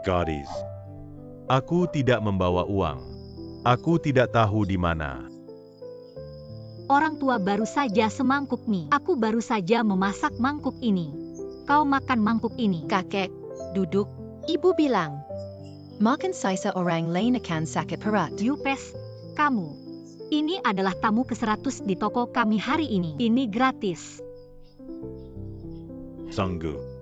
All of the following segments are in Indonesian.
Gadis. Aku tidak membawa uang. Aku tidak tahu di mana. Orang tua baru saja semangkuk mie. Aku baru saja memasak mangkuk ini. Kau makan mangkuk ini. Kakek, duduk. Ibu bilang. Makan saya orang lain akan sakit perut. Yupes, kamu. Ini adalah tamu ke-100 di toko kami hari ini. Ini gratis. Sanggup.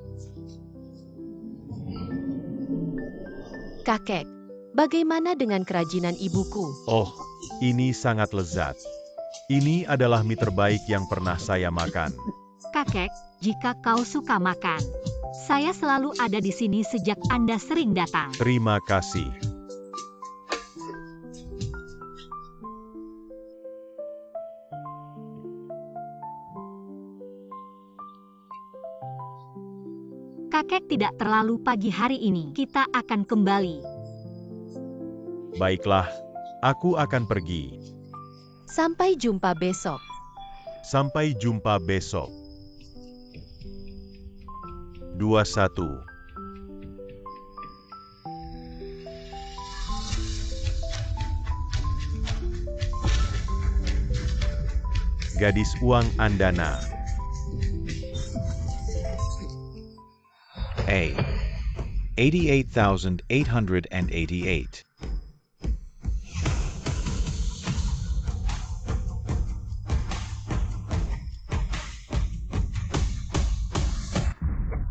Kakek, bagaimana dengan kerajinan ibuku? Oh, ini sangat lezat. Ini adalah mie terbaik yang pernah saya makan. Kakek, jika kau suka makan, saya selalu ada di sini sejak Anda sering datang. Terima kasih. Kakek tidak terlalu pagi hari ini. Kita akan kembali. Baiklah, aku akan pergi. Sampai jumpa besok. Sampai jumpa besok. 21. Gadis uang Andana. A. 88,888.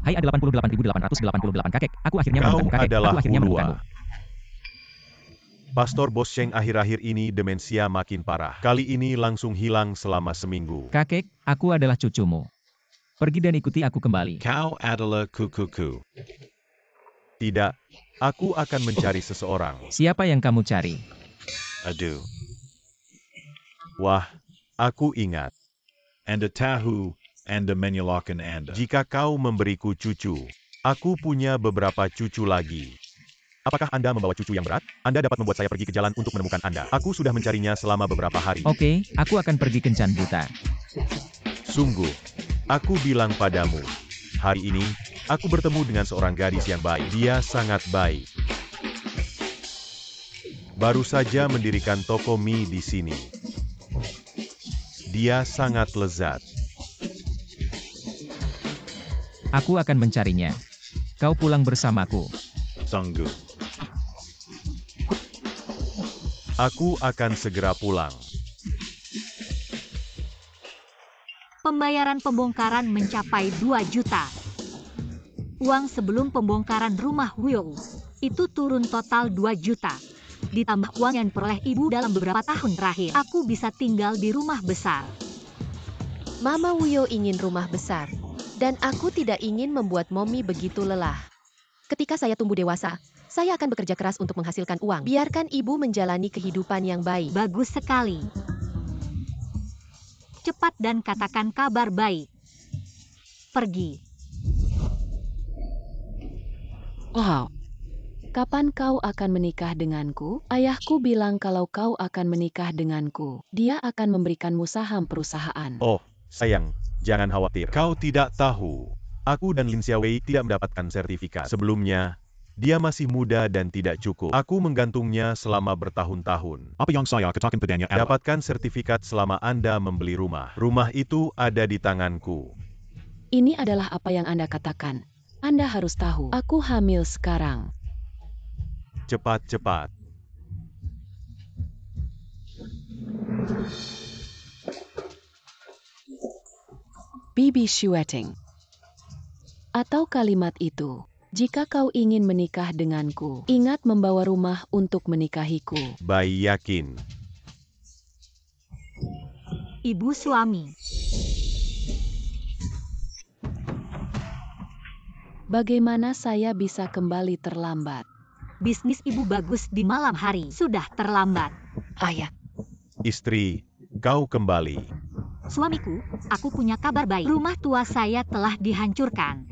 Hai, ada 88.888 kakek. Aku akhirnya Kau menemukan kakek. adalah Aku akhirnya Ulua. menemukanmu. Pastor Boscheng akhir-akhir ini demensia makin parah. Kali ini langsung hilang selama seminggu. Kakek, aku adalah cucumu. Pergi dan ikuti aku kembali. Kau adalah kukuku. Tidak, aku akan mencari seseorang. Siapa yang kamu cari? Aduh. Wah, aku ingat. Anda tahu, Anda menyalahkan Anda. Jika kau memberiku cucu, aku punya beberapa cucu lagi. Apakah Anda membawa cucu yang berat? Anda dapat membuat saya pergi ke jalan untuk menemukan Anda. Aku sudah mencarinya selama beberapa hari. Oke, aku akan pergi kencan buta. Sungguh, aku bilang padamu, hari ini, aku bertemu dengan seorang gadis yang baik. Dia sangat baik. Baru saja mendirikan toko mie di sini. Dia sangat lezat. Aku akan mencarinya. Kau pulang bersamaku. Sanggup. Aku akan segera pulang. Pembayaran pembongkaran mencapai 2 juta. Uang sebelum pembongkaran rumah Will itu turun total 2 juta. Ditambah uang yang diperoleh ibu dalam beberapa tahun terakhir. Aku bisa tinggal di rumah besar. Mama Wuyo ingin rumah besar. Dan aku tidak ingin membuat Mommy begitu lelah. Ketika saya tumbuh dewasa, saya akan bekerja keras untuk menghasilkan uang. Biarkan ibu menjalani kehidupan yang baik. Bagus sekali. Cepat dan katakan kabar baik. Pergi. Wow. Kapan kau akan menikah denganku? Ayahku bilang kalau kau akan menikah denganku. Dia akan memberikanmu saham perusahaan. Oh, sayang, jangan khawatir. Kau tidak tahu. Aku dan Lin Xiaowei tidak mendapatkan sertifikat. Sebelumnya, dia masih muda dan tidak cukup. Aku menggantungnya selama bertahun-tahun. Apa yang saya katakan padanya adalah, Dapatkan sertifikat selama Anda membeli rumah. Rumah itu ada di tanganku. Ini adalah apa yang Anda katakan. Anda harus tahu, aku hamil sekarang. Cepat-cepat. Bibi Shueting. Atau kalimat itu, jika kau ingin menikah denganku, ingat membawa rumah untuk menikahiku. Bayi yakin. Ibu suami. Bagaimana saya bisa kembali terlambat? Bisnis ibu bagus di malam hari. Sudah terlambat. Ayah. Istri, kau kembali. Suamiku, aku punya kabar baik. Rumah tua saya telah dihancurkan.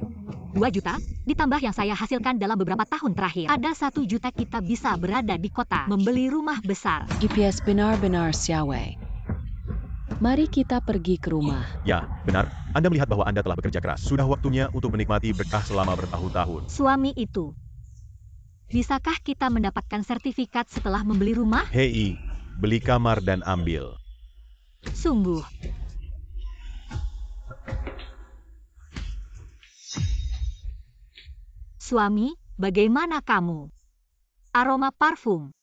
2 juta, ditambah yang saya hasilkan dalam beberapa tahun terakhir. Ada 1 juta kita bisa berada di kota, membeli rumah besar. IPS benar-benar Xiaowei. Mari kita pergi ke rumah. Ya, benar. Anda melihat bahwa Anda telah bekerja keras. Sudah waktunya untuk menikmati berkah selama bertahun-tahun. Suami itu. Bisakah kita mendapatkan sertifikat setelah membeli rumah? Hei, beli kamar dan ambil. Sungguh. Suami, bagaimana kamu? Aroma parfum.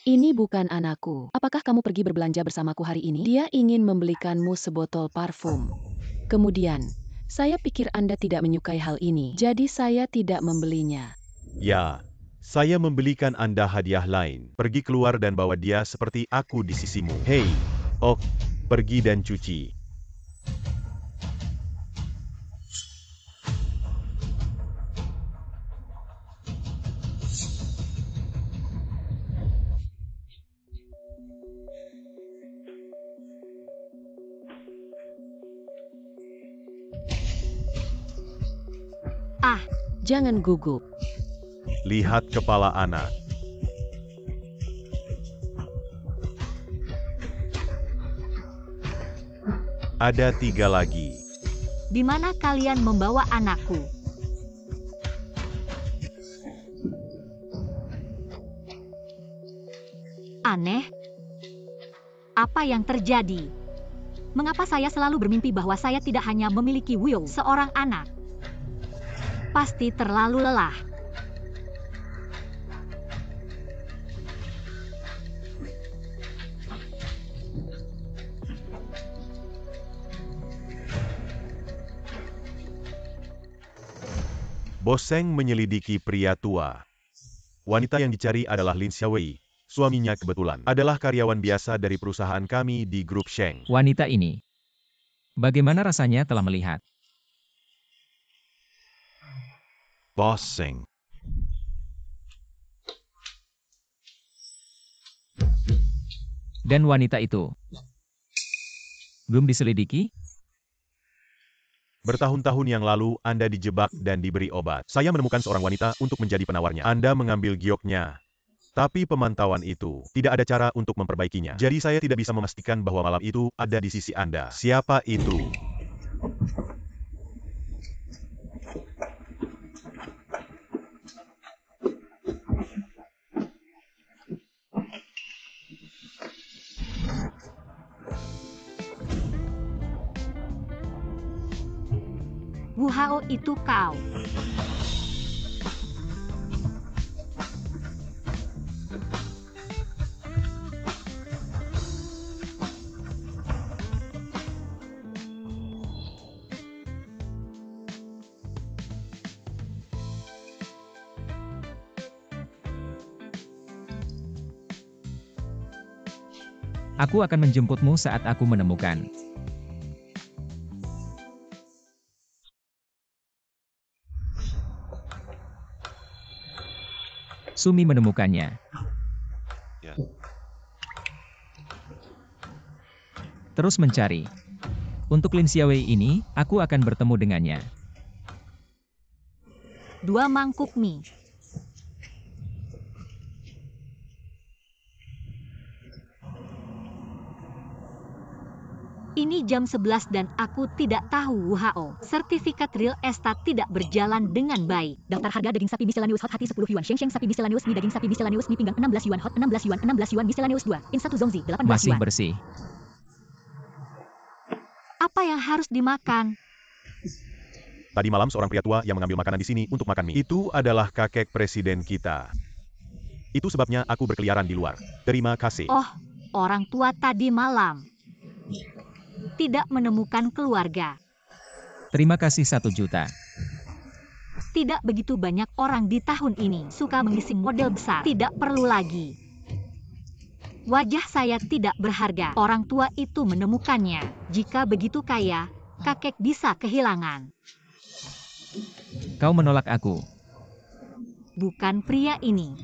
Ini bukan anakku. Apakah kamu pergi berbelanja bersamaku hari ini? Dia ingin membelikanmu sebotol parfum. Kemudian, saya pikir Anda tidak menyukai hal ini, jadi saya tidak membelinya. Ya, saya membelikan Anda hadiah lain. Pergi keluar dan bawa dia seperti aku di sisimu. Hei, oh, pergi dan cuci. Ah, Jangan gugup. Lihat kepala anak. Ada 3 lagi. di mana kalian membawa anakku? Aneh. Apa yang terjadi? Mengapa saya selalu bermimpi bahwa saya tidak hanya memiliki Wuyong, seorang anak? Pasti terlalu lelah. Bos Seng menyelidiki pria tua. Wanita yang dicari adalah Lin Xiaowei. Suaminya kebetulan adalah karyawan biasa dari perusahaan kami di grup Sheng. Wanita ini. Bagaimana rasanya telah melihat? Boss Sing. Dan wanita itu belum diselidiki? Bertahun-tahun yang lalu, Anda dijebak dan diberi obat. Saya menemukan seorang wanita untuk menjadi penawarnya. Anda mengambil gioknya. Tapi pemantauan itu, tidak ada cara untuk memperbaikinya. Jadi saya tidak bisa memastikan bahwa malam itu ada di sisi Anda. Siapa itu? Wu Hao, itu kau. Aku akan menjemputmu saat aku menemukan. Sumi menemukannya. Ya. Terus mencari. Untuk Lin Xiaowei ini, aku akan bertemu dengannya. 2 mangkuk mie. Ini jam 11 dan aku tidak tahu Wu Hao. Sertifikat real estate tidak berjalan dengan baik. Daftar harga daging sapi miscellaneous hot hati 10 yuan. Sheng sapi miscellaneous mie daging sapi miscellaneous mie pinggang 16 yuan hot 16 yuan 16 yuan miscellaneous 2. In 1 zongzi 18 Masih yuan. bersih. Apa yang harus dimakan? Tadi malam seorang pria tua yang mengambil makanan di sini untuk makan mie. Itu adalah kakek presiden kita. Itu sebabnya aku berkeliaran di luar. Terima kasih. Oh, orang tua tadi malam tidak menemukan keluarga. Terima kasih 1 juta. Tidak begitu banyak orang di tahun ini suka mengisi model besar. Tidak perlu lagi. Wajah saya tidak berharga. Orang tua itu menemukannya. Jika begitu kaya, kakek bisa kehilangan. Kau menolak aku. Bukan pria ini.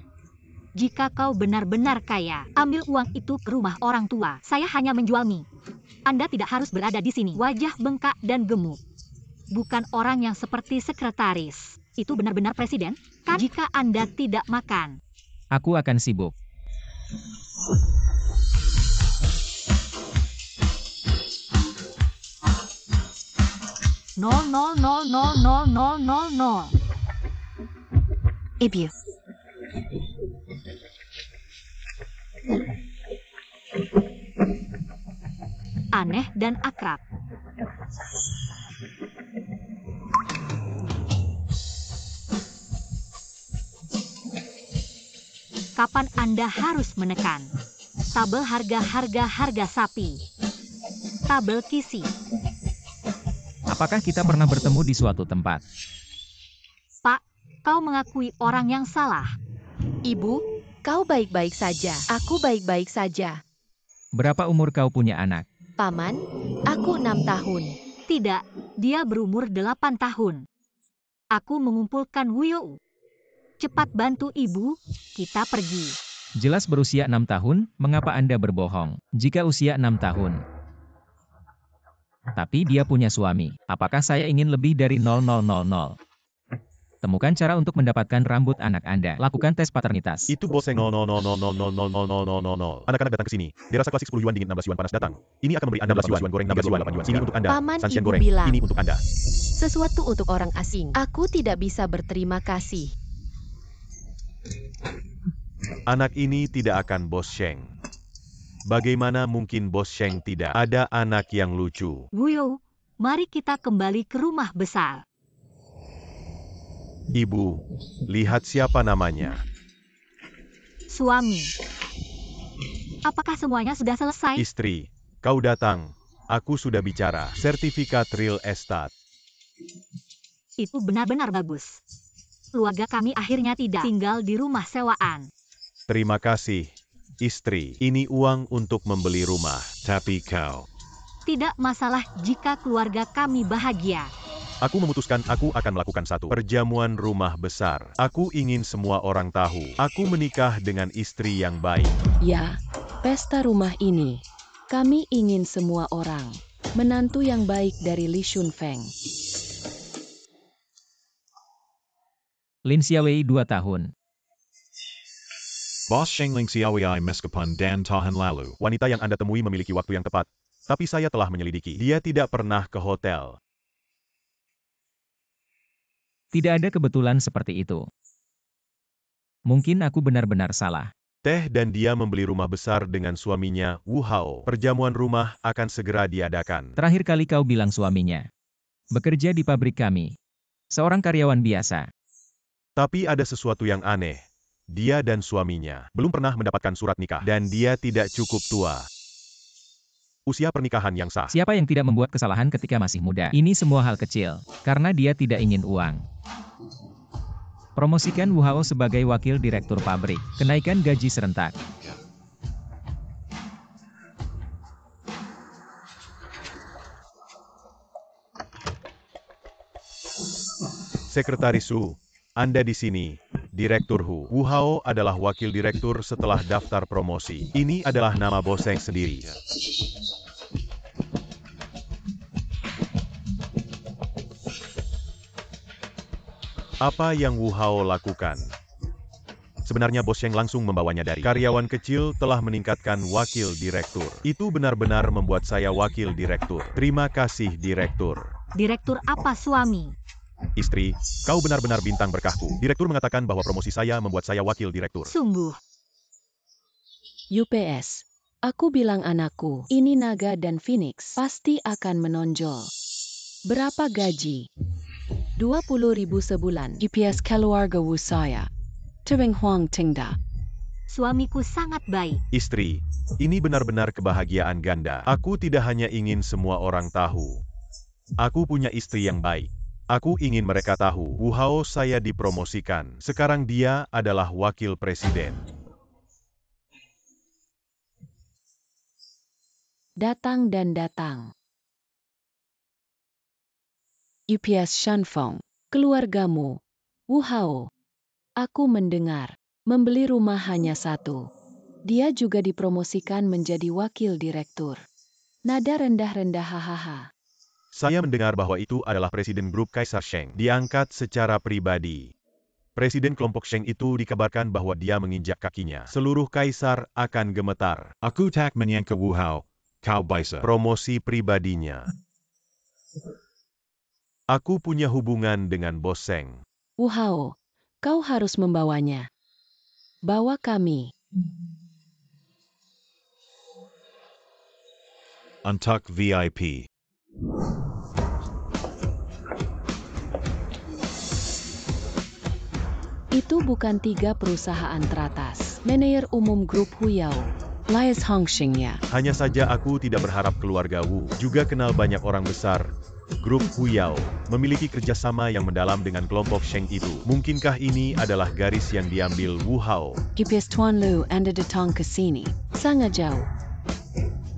Jika kau benar-benar kaya, ambil uang itu ke rumah orang tua. Saya hanya menjual mie. Anda tidak harus berada di sini. Wajah bengkak dan gemuk. Bukan orang yang seperti sekretaris. Itu benar-benar presiden, kan? Jika Anda tidak makan. Aku akan sibuk. Nol. Ibu, Aneh dan akrab. Kapan Anda harus menekan? Tabel harga sapi. Tabel kisi. Apakah kita pernah bertemu di suatu tempat? Pak, kau mengakui orang yang salah. Ibu, kau baik-baik saja. Aku baik-baik saja. Berapa umur kau punya anak? Paman, aku 6 tahun. Tidak, dia berumur 8 tahun. Aku mengumpulkan Wuyou. Cepat bantu ibu, kita pergi. Jelas berusia 6 tahun, mengapa Anda berbohong? Jika usia 6 tahun. Tapi dia punya suami. Apakah saya ingin lebih dari 0000? Temukan cara untuk mendapatkan rambut anak Anda. Lakukan tes paternitas. Itu Boseng 00000000. Anak-anak datang ke sini. Dirasa klasik 10 yuan dingin 16 yuan panas datang. Ini akan memberi Anda 12 yuan goreng 13 yuan 8 yuan. Ini untuk Anda. Paman, Sansian ibu goreng. bilang. Ini untuk Anda. Sesuatu untuk orang asing. Aku tidak bisa berterima kasih. Anak ini tidak akan Bos Sheng. Bagaimana mungkin Bos Sheng tidak ada anak yang lucu? Wuyou, mari kita kembali ke rumah besar. Ibu, lihat siapa namanya. Suami. Apakah semuanya sudah selesai? Istri, kau datang. Aku sudah bicara. Sertifikat real estate. Itu benar-benar bagus. Keluarga kami akhirnya tidak tinggal di rumah sewaan. Terima kasih, istri. Ini uang untuk membeli rumah. Tapi kau. Tidak masalah jika keluarga kami bahagia. Aku memutuskan aku akan melakukan satu perjamuan rumah besar. Aku ingin semua orang tahu. Aku menikah dengan istri yang baik. Ya, pesta rumah ini. Kami ingin semua orang. Menantu yang baik dari Li Shunfeng. Lin Xiaowei 2 tahun. Boss Sheng Ling Xiaowei Meskapan Dan Tahan Lalu. Wanita yang Anda temui memiliki waktu yang tepat. Tapi saya telah menyelidiki. Dia tidak pernah ke hotel. Tidak ada kebetulan seperti itu. Mungkin aku benar-benar salah. Teh dan dia membeli rumah besar dengan suaminya, Wu Hao. Perjamuan rumah akan segera diadakan. Terakhir kali kau bilang suaminya. Bekerja di pabrik kami. Seorang karyawan biasa. Tapi ada sesuatu yang aneh. Dia dan suaminya belum pernah mendapatkan surat nikah. Dan dia tidak cukup tua. Usia pernikahan yang sah. Siapa yang tidak membuat kesalahan ketika masih muda? Ini semua hal kecil. Karena dia tidak ingin uang. Promosikan Wu Hao sebagai wakil direktur pabrik. Kenaikan gaji serentak. Sekretaris Wu, Anda di sini. Direktur Wu Hao adalah wakil direktur setelah daftar promosi. Ini adalah nama Boseng sendiri. Apa yang Wu Hao lakukan? Sebenarnya Bos Sheng langsung membawanya dari karyawan kecil telah meningkatkan wakil direktur. Itu benar-benar membuat saya wakil direktur. Terima kasih direktur. Direktur apa suami? Istri, kau benar-benar bintang berkahku. Direktur mengatakan bahwa promosi saya membuat saya wakil direktur. Sungguh. UPS. Aku bilang anakku, ini naga dan phoenix. Pasti akan menonjol. Berapa gaji? 20.000 sebulan. UPS keluarga Wu saya. Tebing Huang Tingda. Suamiku sangat baik. Istri, ini benar-benar kebahagiaan ganda. Aku tidak hanya ingin semua orang tahu. Aku punya istri yang baik. Aku ingin mereka tahu, Wu Hao saya dipromosikan. Sekarang dia adalah wakil presiden. Datang dan datang. UPS Shanfeng, keluargamu. Wu Hao. Aku mendengar, membeli rumah hanya satu. Dia juga dipromosikan menjadi wakil direktur. Nada rendah-rendah hahaha. Saya mendengar bahwa itu adalah Presiden Grup Kaisar Sheng. Diangkat secara pribadi. Presiden kelompok Sheng itu dikabarkan bahwa dia menginjak kakinya. Seluruh kaisar akan gemetar. Aku tak menyangka Wu Hao. Kau bisa. Promosi pribadinya. Aku punya hubungan dengan Bos Sheng. Wu Hao, kau harus membawanya. Bawa kami. Untuck VIP. Itu bukan 3 perusahaan teratas. Manajer umum grup Huyao, Lies Hongxingya. Hanya saja aku tidak berharap keluarga Wu juga kenal banyak orang besar. Grup Huyao memiliki kerjasama yang mendalam dengan kelompok Sheng itu. Mungkinkah ini adalah garis yang diambil Wu Hao? GPS Tuan Lu Anda datang ke sini. Sangat jauh.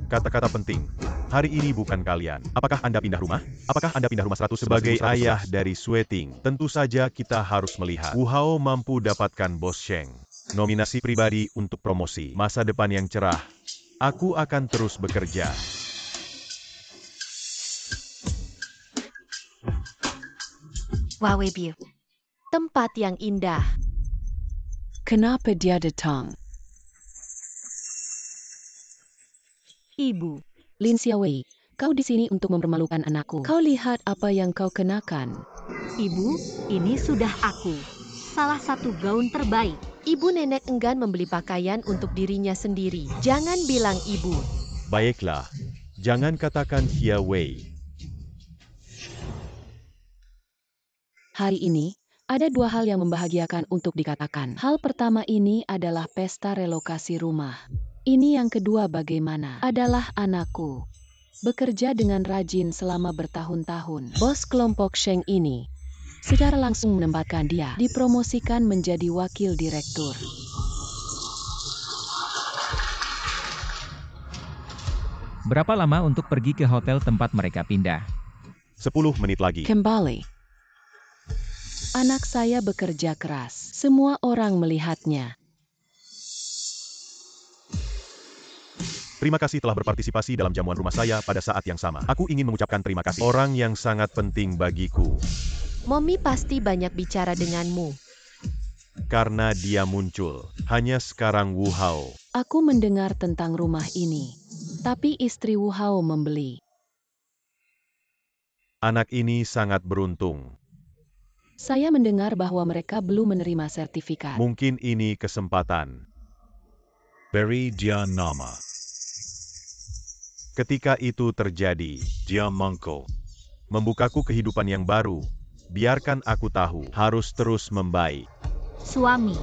Kata-kata penting. Hari ini bukan kalian. Apakah Anda pindah rumah? Apakah Anda pindah rumah 100 sebagai ayah dari Sweting? Tentu saja kita harus melihat. Wu Hao mampu dapatkan bos Sheng. Nominasi pribadi untuk promosi. Masa depan yang cerah. Aku akan terus bekerja. Wawebiu. Tempat yang indah. Kenapa dia datang? Ibu. Lin Xiaowei, kau di sini untuk mempermalukan anakku. Kau lihat apa yang kau kenakan. Ibu, ini sudah aku. Salah satu gaun terbaik. Ibu nenek enggan membeli pakaian untuk dirinya sendiri. Jangan bilang ibu. Baiklah. Jangan katakan Xia Wei. Hari ini, ada 2 hal yang membahagiakan untuk dikatakan. Hal pertama ini adalah pesta relokasi rumah. Ini yang kedua bagaimana? Adalah anakku. Bekerja dengan rajin selama bertahun-tahun. Bos kelompok Sheng ini secara langsung menempatkan dia dipromosikan menjadi wakil direktur. Berapa lama untuk pergi ke hotel tempat mereka pindah? 10 menit lagi. Kembali. Anak saya bekerja keras. Semua orang melihatnya. Terima kasih telah berpartisipasi dalam jamuan rumah saya pada saat yang sama. Aku ingin mengucapkan terima kasih. Orang yang sangat penting bagiku. Mommy pasti banyak bicara denganmu. Karena dia muncul. Hanya sekarang Wu Hao. Aku mendengar tentang rumah ini. Tapi istri Wu Hao membeli. Anak ini sangat beruntung. Saya mendengar bahwa mereka belum menerima sertifikat. Mungkin ini kesempatan. Beri dia nama. Ketika itu terjadi, Dia mangko. membukaku kehidupan yang baru. Biarkan aku tahu, harus terus membaik. Suami.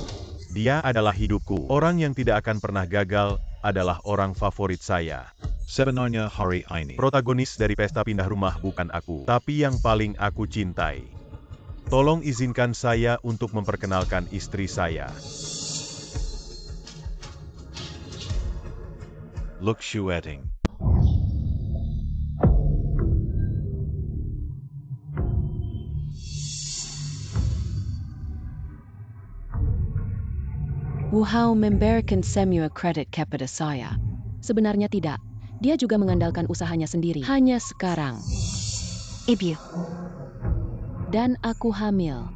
Dia adalah hidupku. Orang yang tidak akan pernah gagal adalah orang favorit saya. Sebenarnya hari ini. Protagonis dari pesta pindah rumah bukan aku, tapi yang paling aku cintai. Tolong izinkan saya untuk memperkenalkan istri saya. Luxueting. Wu Hao memberikan semua kredit kepada saya. Sebenarnya tidak. Dia juga mengandalkan usahanya sendiri. Hanya sekarang. Ibu. Dan aku hamil.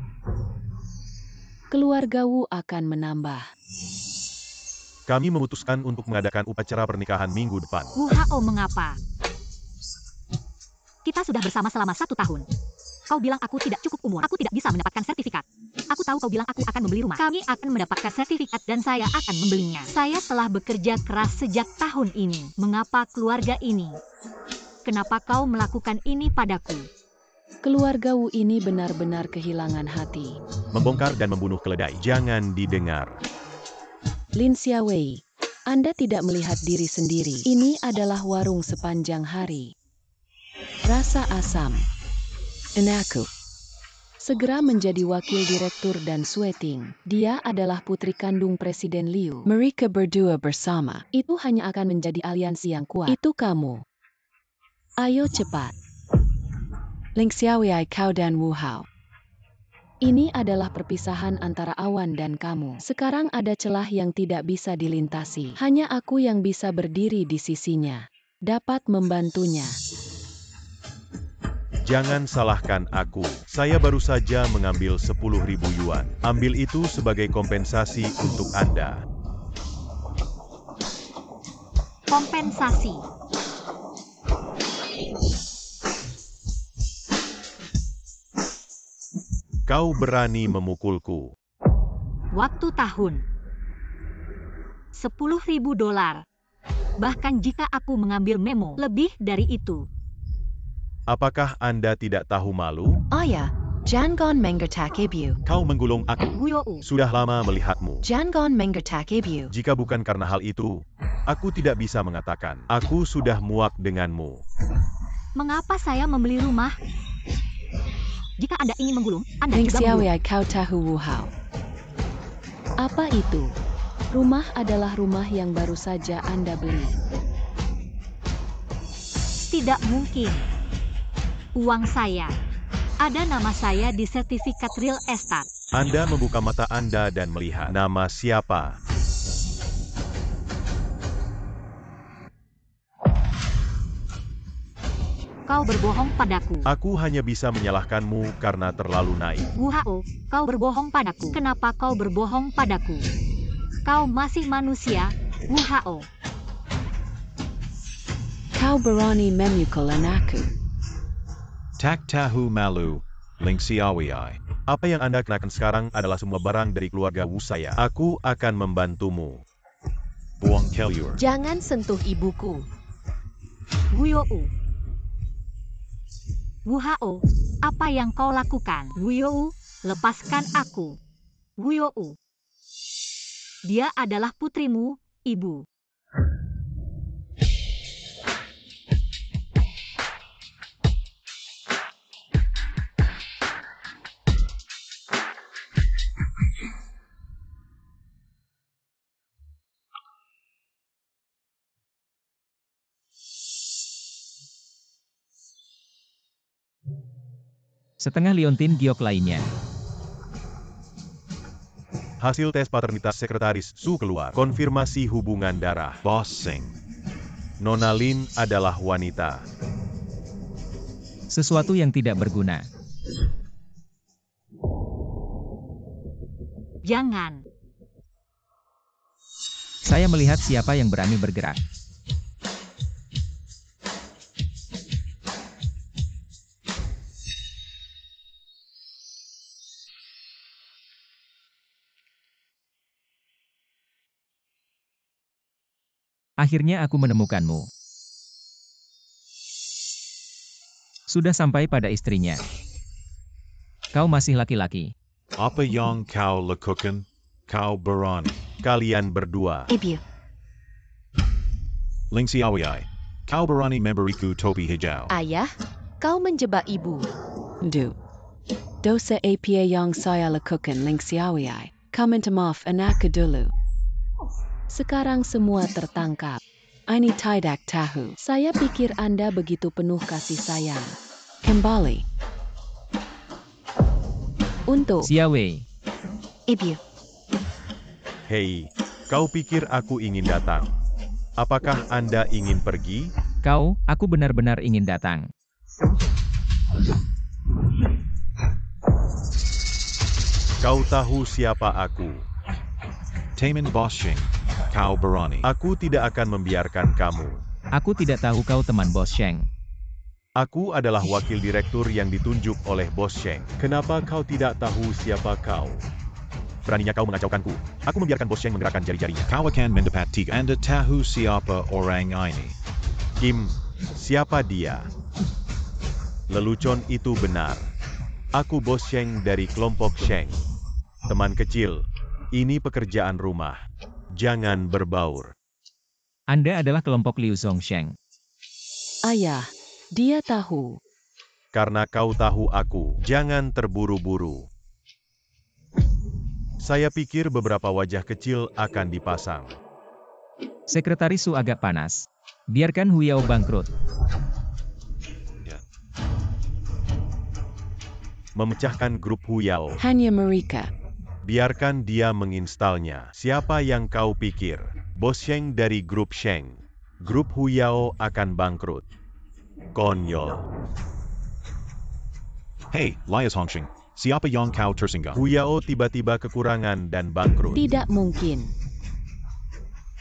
Keluarga Wu akan menambah. Kami memutuskan untuk mengadakan upacara pernikahan minggu depan. Wu Hao mengapa? Kita sudah bersama selama 1 tahun. Kau bilang aku tidak cukup umur. Aku tidak bisa mendapatkan sertifikat. Aku tahu kau bilang aku akan membeli rumah. Kami akan mendapatkan sertifikat dan saya akan membelinya. Saya telah bekerja keras sejak tahun ini. Mengapa keluarga ini? Kenapa kau melakukan ini padaku? Keluarga Wu ini benar-benar kehilangan hati. Membongkar dan membunuh keledai. Jangan didengar. Lin Xiaowei, Anda tidak melihat diri sendiri. Ini adalah warung sepanjang hari. Rasa asam. Anakku. Segera menjadi wakil direktur dan Sweting. Dia adalah putri kandung Presiden Liu. Mereka berdua bersama. Itu hanya akan menjadi aliansi yang kuat. Itu kamu. Ayo cepat. Ling Xiaowei kau dan Wu Hao. Ini adalah perpisahan antara awan dan kamu. Sekarang ada celah yang tidak bisa dilintasi. Hanya aku yang bisa berdiri di sisinya. Dapat membantunya. Jangan salahkan aku. Saya baru saja mengambil 10.000 yuan. Ambil itu sebagai kompensasi untuk Anda. Kompensasi. Kau berani memukulku. Waktu tahun. $10.000. Bahkan jika aku mengambil memo lebih dari itu. Apakah Anda tidak tahu malu? Oh ya, jangan mengertakibu. Kau menggulung aku. Wuyou, Sudah lama melihatmu. Jangan mengertakibu. Jika bukan karena hal itu, aku tidak bisa mengatakan, aku sudah muak denganmu. mengapa saya membeli rumah? Jika Anda ingin menggulung, Anda Ling juga menggulung. Xiaowei, kau tahu Wu Hao. Apa itu? Rumah adalah rumah yang baru saja Anda beli. Tidak mungkin. Uang saya. Ada nama saya di sertifikat real estate. Anda membuka mata Anda dan melihat nama siapa. Kau berbohong padaku. Aku hanya bisa menyalahkanmu karena terlalu naif. Wu Hao, kau berbohong padaku. Kenapa kau berbohong padaku? Kau masih manusia, Wu Hao. Kau berani memukulkan aku. Tak tahu malu, Ling Xiaowei. Apa yang Anda kenakan sekarang adalah semua barang dari keluarga Wu saya. Aku akan membantumu. Buang Kelyur. Jangan sentuh ibuku. Wuyou. Wu Hao, apa yang kau lakukan? Wuyou, lepaskan aku. Wuyou. Dia adalah putrimu, ibu. Setengah liontin giok lainnya. Hasil tes paternitas sekretaris Su keluar. Konfirmasi hubungan darah. Boss Sing. Nona Lin adalah wanita. Sesuatu yang tidak berguna. Jangan. Saya melihat siapa yang berani bergerak. Akhirnya aku menemukanmu. Sudah sampai pada istrinya. Kau masih laki-laki. Apa yang kau lakukan? Kau berani. Kalian berdua. Ibu. Ling Xiaowei. Kau berani memberiku topi hijau. Ayah, kau menjebak ibu. Dosa apa yang saya lakukan, Ling Xiaowei. Kau minta maaf aku dulu. Sekarang semua tertangkap. Ini tidak tahu. Saya pikir Anda begitu penuh kasih sayang. Kembali. Untuk Xiaowei. Ibu. Hei, kau pikir aku ingin datang? Apakah Anda ingin pergi? Aku benar-benar ingin datang. Kau tahu siapa aku? Taman Boss Sing. Kau berani. Aku tidak akan membiarkan kamu. Aku tidak tahu kau teman Bos Sheng. Aku adalah wakil direktur yang ditunjuk oleh Bos Sheng. Kenapa kau tidak tahu siapa kau? Beraninya kau mengacaukanku. Aku membiarkan Bos Sheng menggerakkan jari-jarinya. Kau akan mendapat 3. Anda tahu siapa orang ini? Kim, siapa dia? Lelucon itu benar. Aku Bos Sheng dari kelompok Sheng. Teman kecil, ini pekerjaan rumah. Jangan berbaur. Anda adalah kelompok Liu Zhongsheng. ayah, dia tahu. Karena kau tahu aku, jangan terburu-buru. Saya pikir beberapa wajah kecil akan dipasang. Sekretaris Su agak panas. Biarkan Hu Yao bangkrut. Memecahkan grup Hu Yao. Hanya mereka. Biarkan dia menginstalnya. Siapa yang kau pikir? Bos Sheng dari grup Sheng. Grup Hu Yao akan bangkrut. Konyol. Hey, Lias Hongxing. Siapa yang kau tersinggung? Hu Yao tiba-tiba kekurangan dan bangkrut. Tidak mungkin.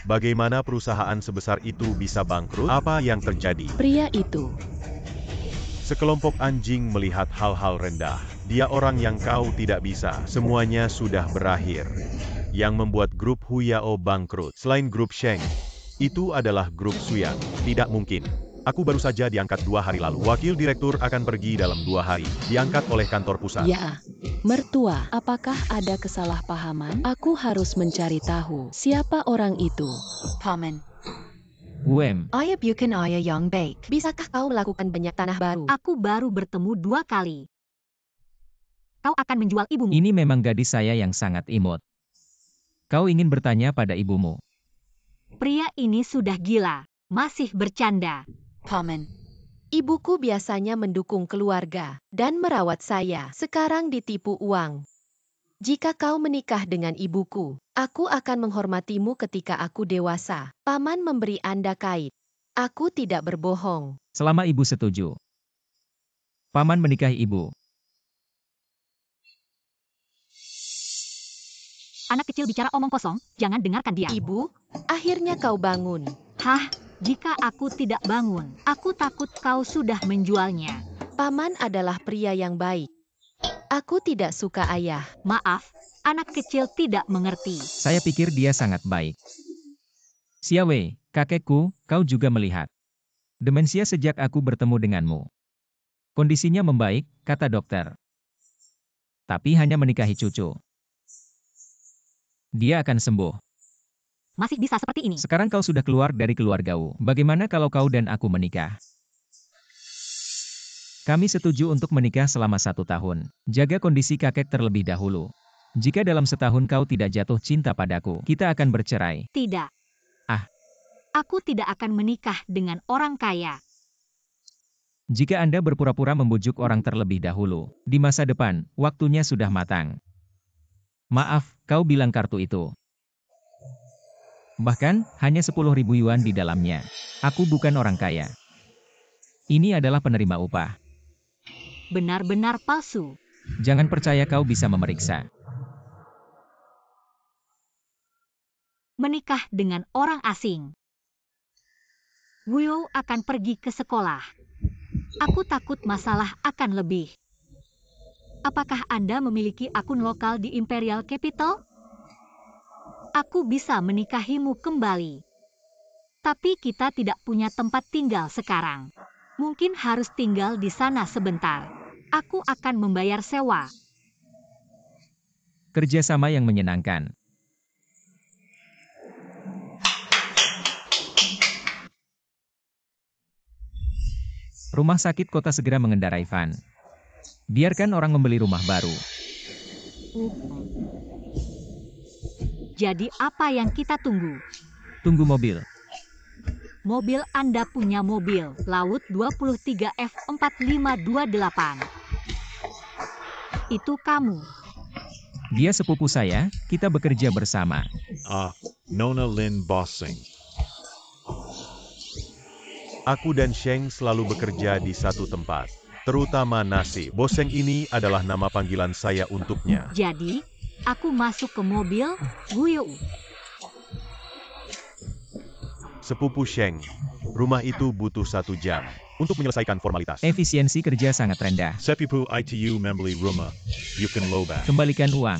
Bagaimana perusahaan sebesar itu bisa bangkrut? Apa yang terjadi? Pria itu. Sekelompok anjing melihat hal-hal rendah. Dia orang yang kau tidak bisa. Semuanya sudah berakhir. yang membuat grup Huyao bangkrut. Selain grup Sheng, itu adalah grup Suyang. Tidak mungkin. Aku baru saja diangkat 2 hari lalu. Wakil direktur akan pergi dalam 2 hari. Diangkat oleh kantor pusat. Ya, mertua, apakah ada kesalahpahaman? Aku harus mencari tahu siapa orang itu. Paman, Ayah bukan ayah yang baik. Bisakah kau melakukan banyak tanah baru? aku baru bertemu 2 kali. Kau akan menjual ibumu. Ini memang gadis saya yang sangat imut. Kau ingin bertanya pada ibumu. Pria ini sudah gila. Masih bercanda. Paman. Ibuku biasanya mendukung keluarga dan merawat saya. Sekarang ditipu uang. Jika kau menikah dengan ibuku, aku akan menghormatimu ketika aku dewasa. Paman memberi Anda kait. Aku tidak berbohong. Selama ibu setuju. Paman menikahi ibu. Anak kecil bicara omong kosong, jangan dengarkan dia. Ibu, akhirnya kau bangun. Hah? Jika aku tidak bangun, aku takut kau sudah menjualnya. Paman adalah pria yang baik. Aku tidak suka ayah. Maaf, anak kecil tidak mengerti. Saya pikir dia sangat baik. Xiaowei, kakekku, kau juga melihat. Demensia sejak aku bertemu denganmu. Kondisinya membaik, kata dokter. Tapi hanya menikahi cucu. Dia akan sembuh. Masih bisa seperti ini. Sekarang kau sudah keluar dari keluargamu. Bagaimana kalau kau dan aku menikah? Kami setuju untuk menikah selama 1 tahun. Jaga kondisi kakek terlebih dahulu. Jika dalam setahun kau tidak jatuh cinta padaku, kita akan bercerai. Tidak. Ah. Aku tidak akan menikah dengan orang kaya. Jika Anda berpura-pura membujuk orang terlebih dahulu, di masa depan, waktunya sudah matang. Maaf, kau bilang kartu itu. Bahkan, hanya 10.000 yuan di dalamnya. Aku bukan orang kaya. Ini adalah penerima upah. Benar-benar palsu. Jangan percaya, kau bisa memeriksa. Menikah dengan orang asing. Wuyo akan pergi ke sekolah. Aku takut masalah akan lebih. Apakah Anda memiliki akun lokal di Imperial Capital? Aku bisa menikahimu kembali. Tapi kita tidak punya tempat tinggal sekarang. Mungkin harus tinggal di sana sebentar. Aku akan membayar sewa. Kerjasama yang menyenangkan. Rumah sakit kota segera mengendarai van. Biarkan orang membeli rumah baru. Jadi apa yang kita tunggu? Tunggu mobil. Mobil Anda punya mobil, Laut 23 F4528. Itu kamu. Dia sepupu saya, kita bekerja bersama. Nona Lin Bossing. Aku dan Sheng selalu bekerja di satu tempat. Terutama Nasib. Boseng ini adalah nama panggilan saya untuknya. Jadi, aku masuk ke mobil, Wuyo. Sepupu Sheng, rumah itu butuh 1 jam untuk menyelesaikan formalitas. Efisiensi kerja sangat rendah. Sepipu ITU membeli rumah. You can lowback. Kembalikan uang.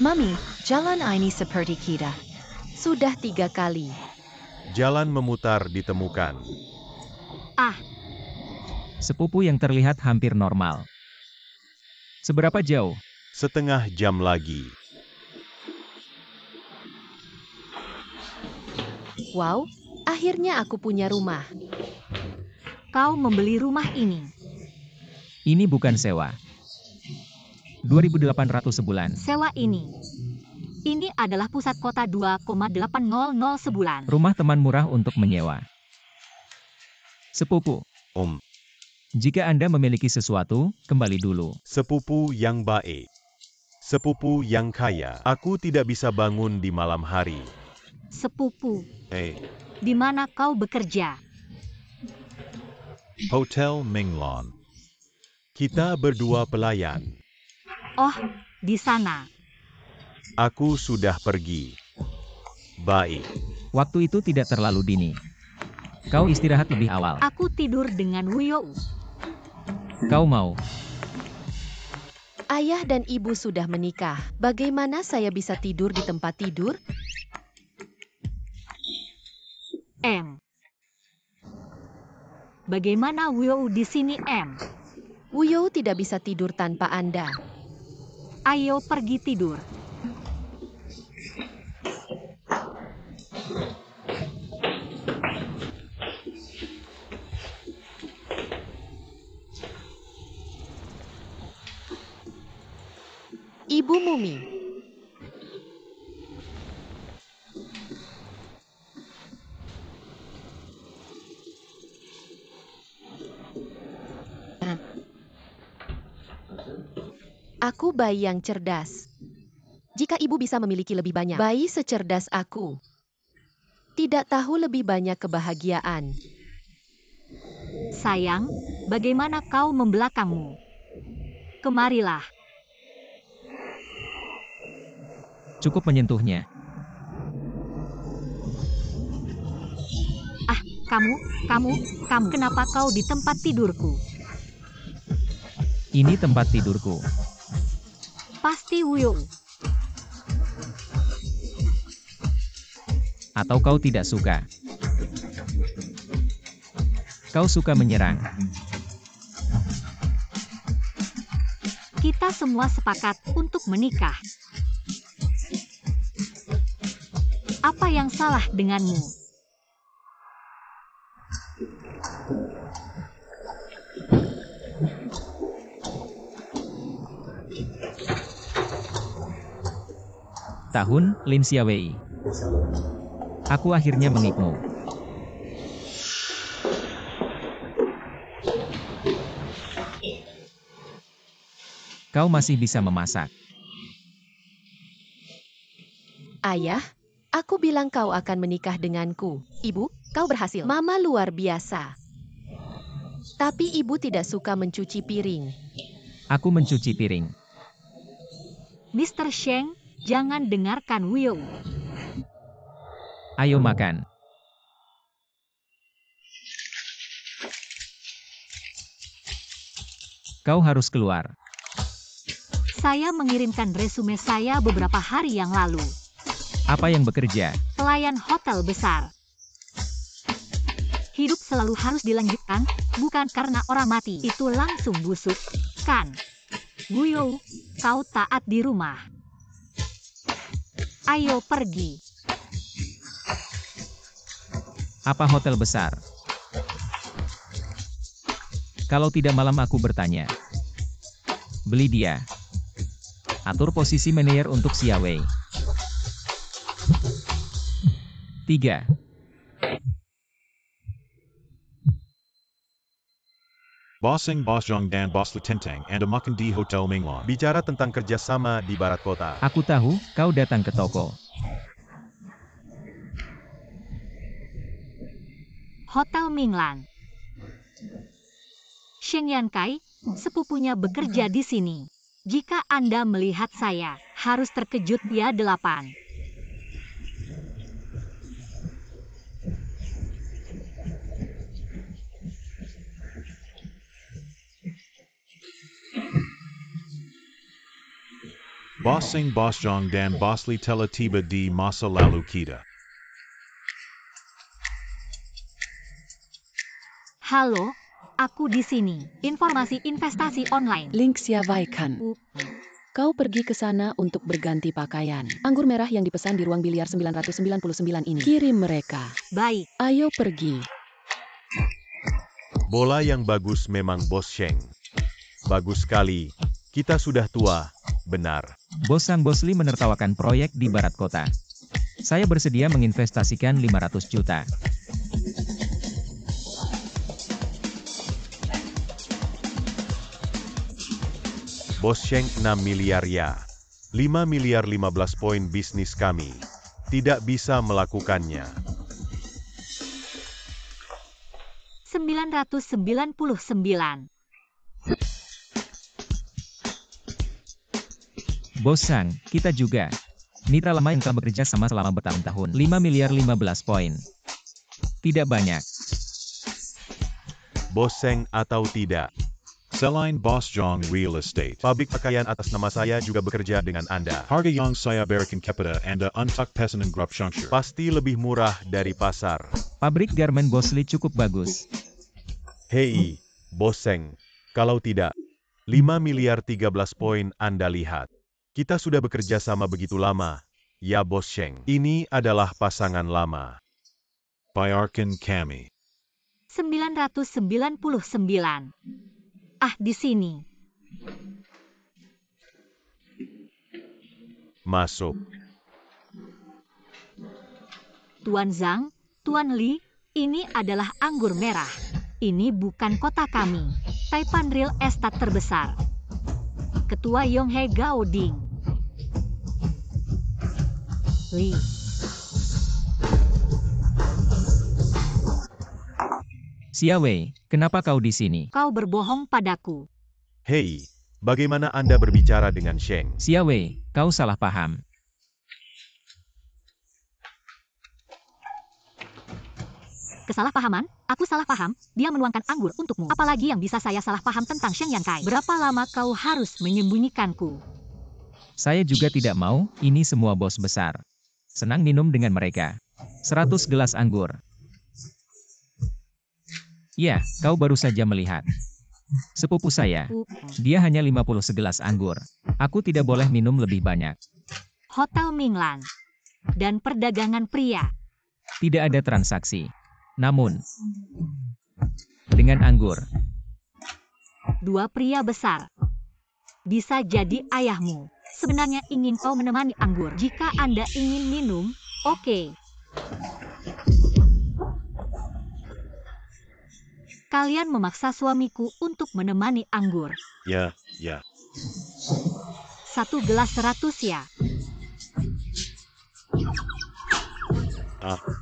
Mami, jalan ini seperti kita. Sudah 3 kali. Jalan memutar ditemukan. Sepupu yang terlihat hampir normal. Seberapa jauh? Setengah jam lagi. Wow, akhirnya aku punya rumah. Kau membeli rumah ini. Ini bukan sewa. 2.800 sebulan. Sewa ini. Ini adalah pusat kota 2,800 sebulan. Rumah teman murah untuk menyewa. Sepupu. Jika Anda memiliki sesuatu, kembali dulu. Sepupu yang baik. Sepupu yang kaya. Aku tidak bisa bangun di malam hari. Sepupu, Hei, di mana kau bekerja? Hotel Minglon. kita berdua pelayan. Oh, di sana. Aku sudah pergi. Baik. Waktu itu tidak terlalu dini. Kau istirahat lebih awal. Aku tidur dengan Wuyo. Kau mau? Ayah dan ibu sudah menikah. Bagaimana saya bisa tidur di tempat tidur? Bagaimana Wuyou di sini, Wuyou tidak bisa tidur tanpa Anda. Ayo pergi tidur. Ibu Mumi. Aku bayi yang cerdas. Jika ibu bisa memiliki lebih banyak bayi secerdas aku, tidak tahu lebih banyak kebahagiaan. Sayang, bagaimana kau membelakangmu? Kemarilah. Cukup menyentuhnya. Kamu, kenapa kau di tempat tidurku? Ini tempat tidurku. Pasti Wuyou. Atau kau tidak suka? Kau suka menyerang. Kita semua sepakat untuk menikah. Apa yang salah denganmu? Tahun, Lin Xiaowei. Aku akhirnya mengikmu. Kau masih bisa memasak. Ayah, aku bilang kau akan menikah denganku. Ibu, kau berhasil. Mama luar biasa. Tapi ibu tidak suka mencuci piring. Aku mencuci piring. Mr. Sheng, jangan dengarkan Wuyou. Ayo makan. Kau harus keluar. Saya mengirimkan resume saya beberapa hari yang lalu. Apa yang bekerja? Pelayan hotel besar. Hidup selalu harus dilanjutkan, bukan karena orang mati itu langsung busuk, kan? Wuyou, kau taat di rumah. Ayo pergi. Apa hotel besar? Kalau tidak malam aku bertanya. Beli dia. Atur posisi manajer untuk Xiaowei. 3. Bossing Bossjong Dan Boss Tentang and Makan di Hotel Minglan. Bicara tentang kerjasama di barat kota. Aku tahu, kau datang ke toko. Hotel Minglan. Sheng Yankai, sepupunya bekerja di sini. Jika Anda melihat saya, harus terkejut ya 8. Bossing Bossjong Dan Bossli Tela Tiba di Masa Lalu Kita. Halo, aku di sini. Informasi investasi online. Lin Xiaowei kan. Kau pergi ke sana untuk berganti pakaian. Anggur merah yang dipesan di ruang biliar 999 ini. Kirim mereka. Baik. Ayo pergi. Bola yang bagus memang Bos Sheng. Bagus sekali. Kita sudah tua, benar. Bos Sang Bosli menertawakan proyek di barat kota. Saya bersedia menginvestasikan 500 juta. Bos Sheng 6 miliar ya. 5 miliar 15 poin bisnis kami. Tidak bisa melakukannya. 999. Bos Sang, kita juga. Mitra lama yang telah bekerja sama selama bertahun-tahun. 5 miliar 15 poin. Tidak banyak. Bos Sheng atau tidak. Selain Bosjong Real Estate. Pabrik pakaian atas nama saya juga bekerja dengan Anda. Harga yang saya berikan kepada Anda untuk pesanan grup Shangshur. Pasti lebih murah dari pasar. Pabrik garmen Bosley cukup bagus. Hei, Bos Seng. Kalau tidak, 5 miliar 13 poin Anda lihat. Kita sudah bekerja sama begitu lama. Ya Bos Sheng. Ini adalah pasangan lama. Bayarkan kami. 999. Ah, di sini. Masuk. Tuan Zhang, Tuan Li, ini adalah anggur merah. Ini bukan kota kami. Taipan Real Estate terbesar. Ketua Yonghe Gaoding. Li. Xiawei, kenapa kau di sini? Kau berbohong padaku. Hei, bagaimana Anda berbicara dengan Sheng? Xiawei, kau salah paham. Kesalahpahaman? Aku salah paham. Dia menuangkan anggur untukmu. Apalagi yang bisa saya salah paham tentang Sheng Yankai? Berapa lama kau harus menyembunyikanku? Saya juga tidak mau, ini semua bos besar. Senang minum dengan mereka. 100 gelas anggur. Ya, kau baru saja melihat. Sepupu saya, dia hanya 50 segelas anggur. Aku tidak boleh minum lebih banyak. Hotel Minglan. Dan perdagangan pria. Tidak ada transaksi. Namun, dengan anggur. 2 pria besar. Bisa jadi ayahmu. Sebenarnya ingin kau menemani anggur. Jika Anda ingin minum, oke. Kalian memaksa suamiku untuk menemani anggur. Ya. 1 gelas 100 ya.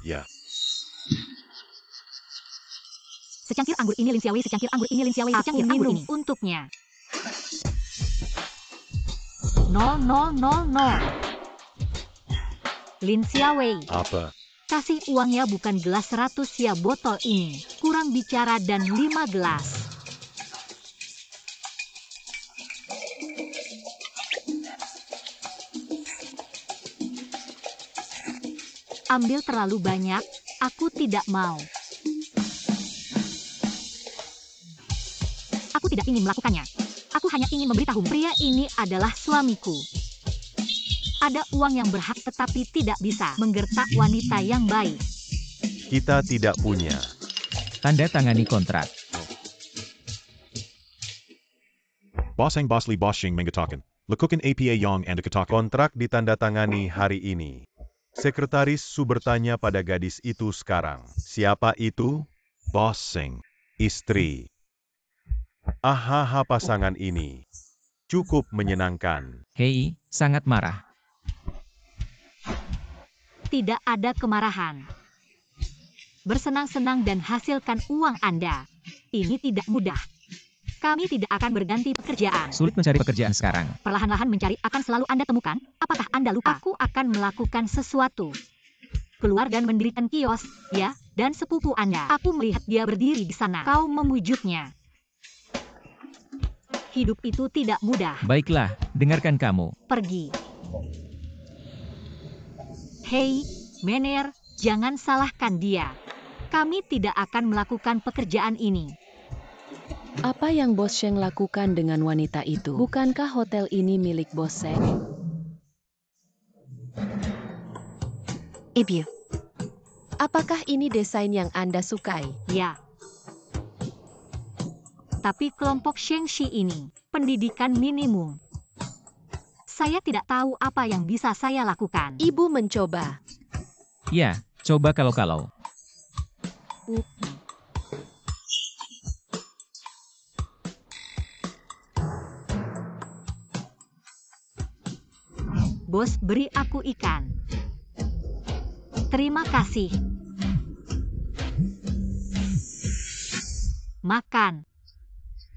Ya. Secangkir anggur ini Lin Xiaowei, secangkir anggur ini Lin Xiaowei, secangkir anggur ini untuknya. 0,000. Lin Xiaowei. Apa? Kasih uangnya bukan gelas 100 ya botol ini. Kurang bicara dan 5 gelas. Ambil terlalu banyak, aku tidak mau. Aku tidak ingin melakukannya. Aku hanya ingin memberitahu pria ini adalah suamiku. Ada uang yang berhak tetapi tidak bisa menggertak wanita yang baik. Kita tidak punya. Tanda tangani kontrak. Bossing Bosley Bosching Mengatakan. Lekukan APA Yang and Katakan. Kontrak ditandatangani hari ini. Sekretaris Su bertanya pada gadis itu sekarang. Siapa itu? Bossing. Istri. Ahaha, pasangan ini cukup menyenangkan. Hei, sangat marah. Tidak ada kemarahan. Bersenang-senang dan hasilkan uang Anda. Ini tidak mudah. Kami tidak akan berganti pekerjaan. Sulit mencari pekerjaan sekarang. Perlahan-lahan mencari akan selalu Anda temukan. Apakah Anda lupa? Aku akan melakukan sesuatu. Keluar dan mendirikan kios, ya, dan sepupu Anda. Aku melihat dia berdiri di sana. Kau memujuknya. Hidup itu tidak mudah. Baiklah, dengarkan kamu. Pergi. Hei, Mener, jangan salahkan dia. Kami tidak akan melakukan pekerjaan ini. Apa yang Bos Sheng lakukan dengan wanita itu? Bukankah hotel ini milik Bos Sheng? Ibu, apakah ini desain yang Anda sukai? Ya. Tapi kelompok Shengxi ini, pendidikan minimum. Saya tidak tahu apa yang bisa saya lakukan. Ibu mencoba. Ya, coba kalau-kalau. Bos beri aku ikan. Terima kasih. Makan.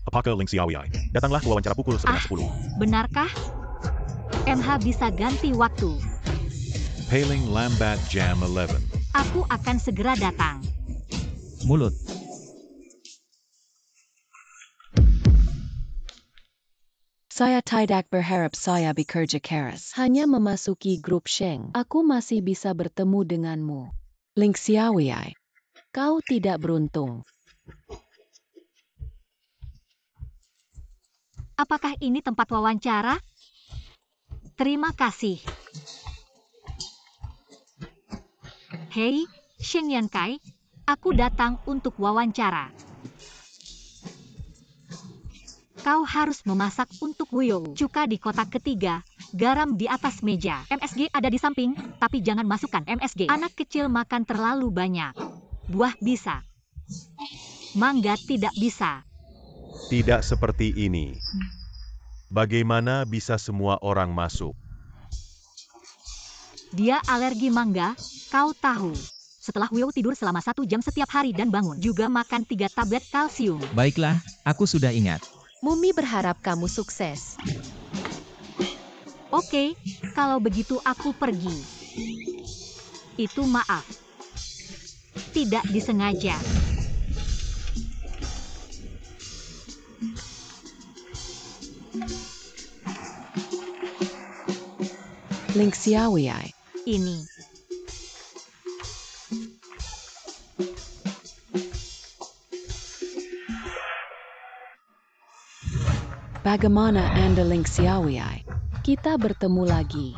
Apakah Ling Xiaowei? Datanglah ke wawancara pukul setengah 10. Benarkah? MH bisa ganti waktu. Paling Lambat Jam 11. Aku akan segera datang. Mulut. Saya tidak berharap saya bekerja keras. Hanya memasuki grup Sheng, aku masih bisa bertemu denganmu. Ling Xiaowei, kau tidak beruntung. Apakah ini tempat wawancara? Terima kasih. Hei, Shen Yankai, aku datang untuk wawancara. Kau harus memasak untuk Wuyo. Cuka di kotak ketiga, garam di atas meja. MSG ada di samping, tapi jangan masukkan MSG. Anak kecil makan terlalu banyak. Buah bisa. Mangga tidak bisa. Tidak seperti ini. Bagaimana bisa semua orang masuk? Dia alergi mangga, kau tahu. Setelah Wuyo tidur selama 1 jam setiap hari dan bangun, juga makan 3 tablet kalsium. Baiklah, aku sudah ingat. Mumi berharap kamu sukses. Oke, kalau begitu aku pergi. Itu maaf. Tidak disengaja. Ling Xiaowei, Ini. bagaimana Anda Ling Xiaowei? Kita bertemu lagi.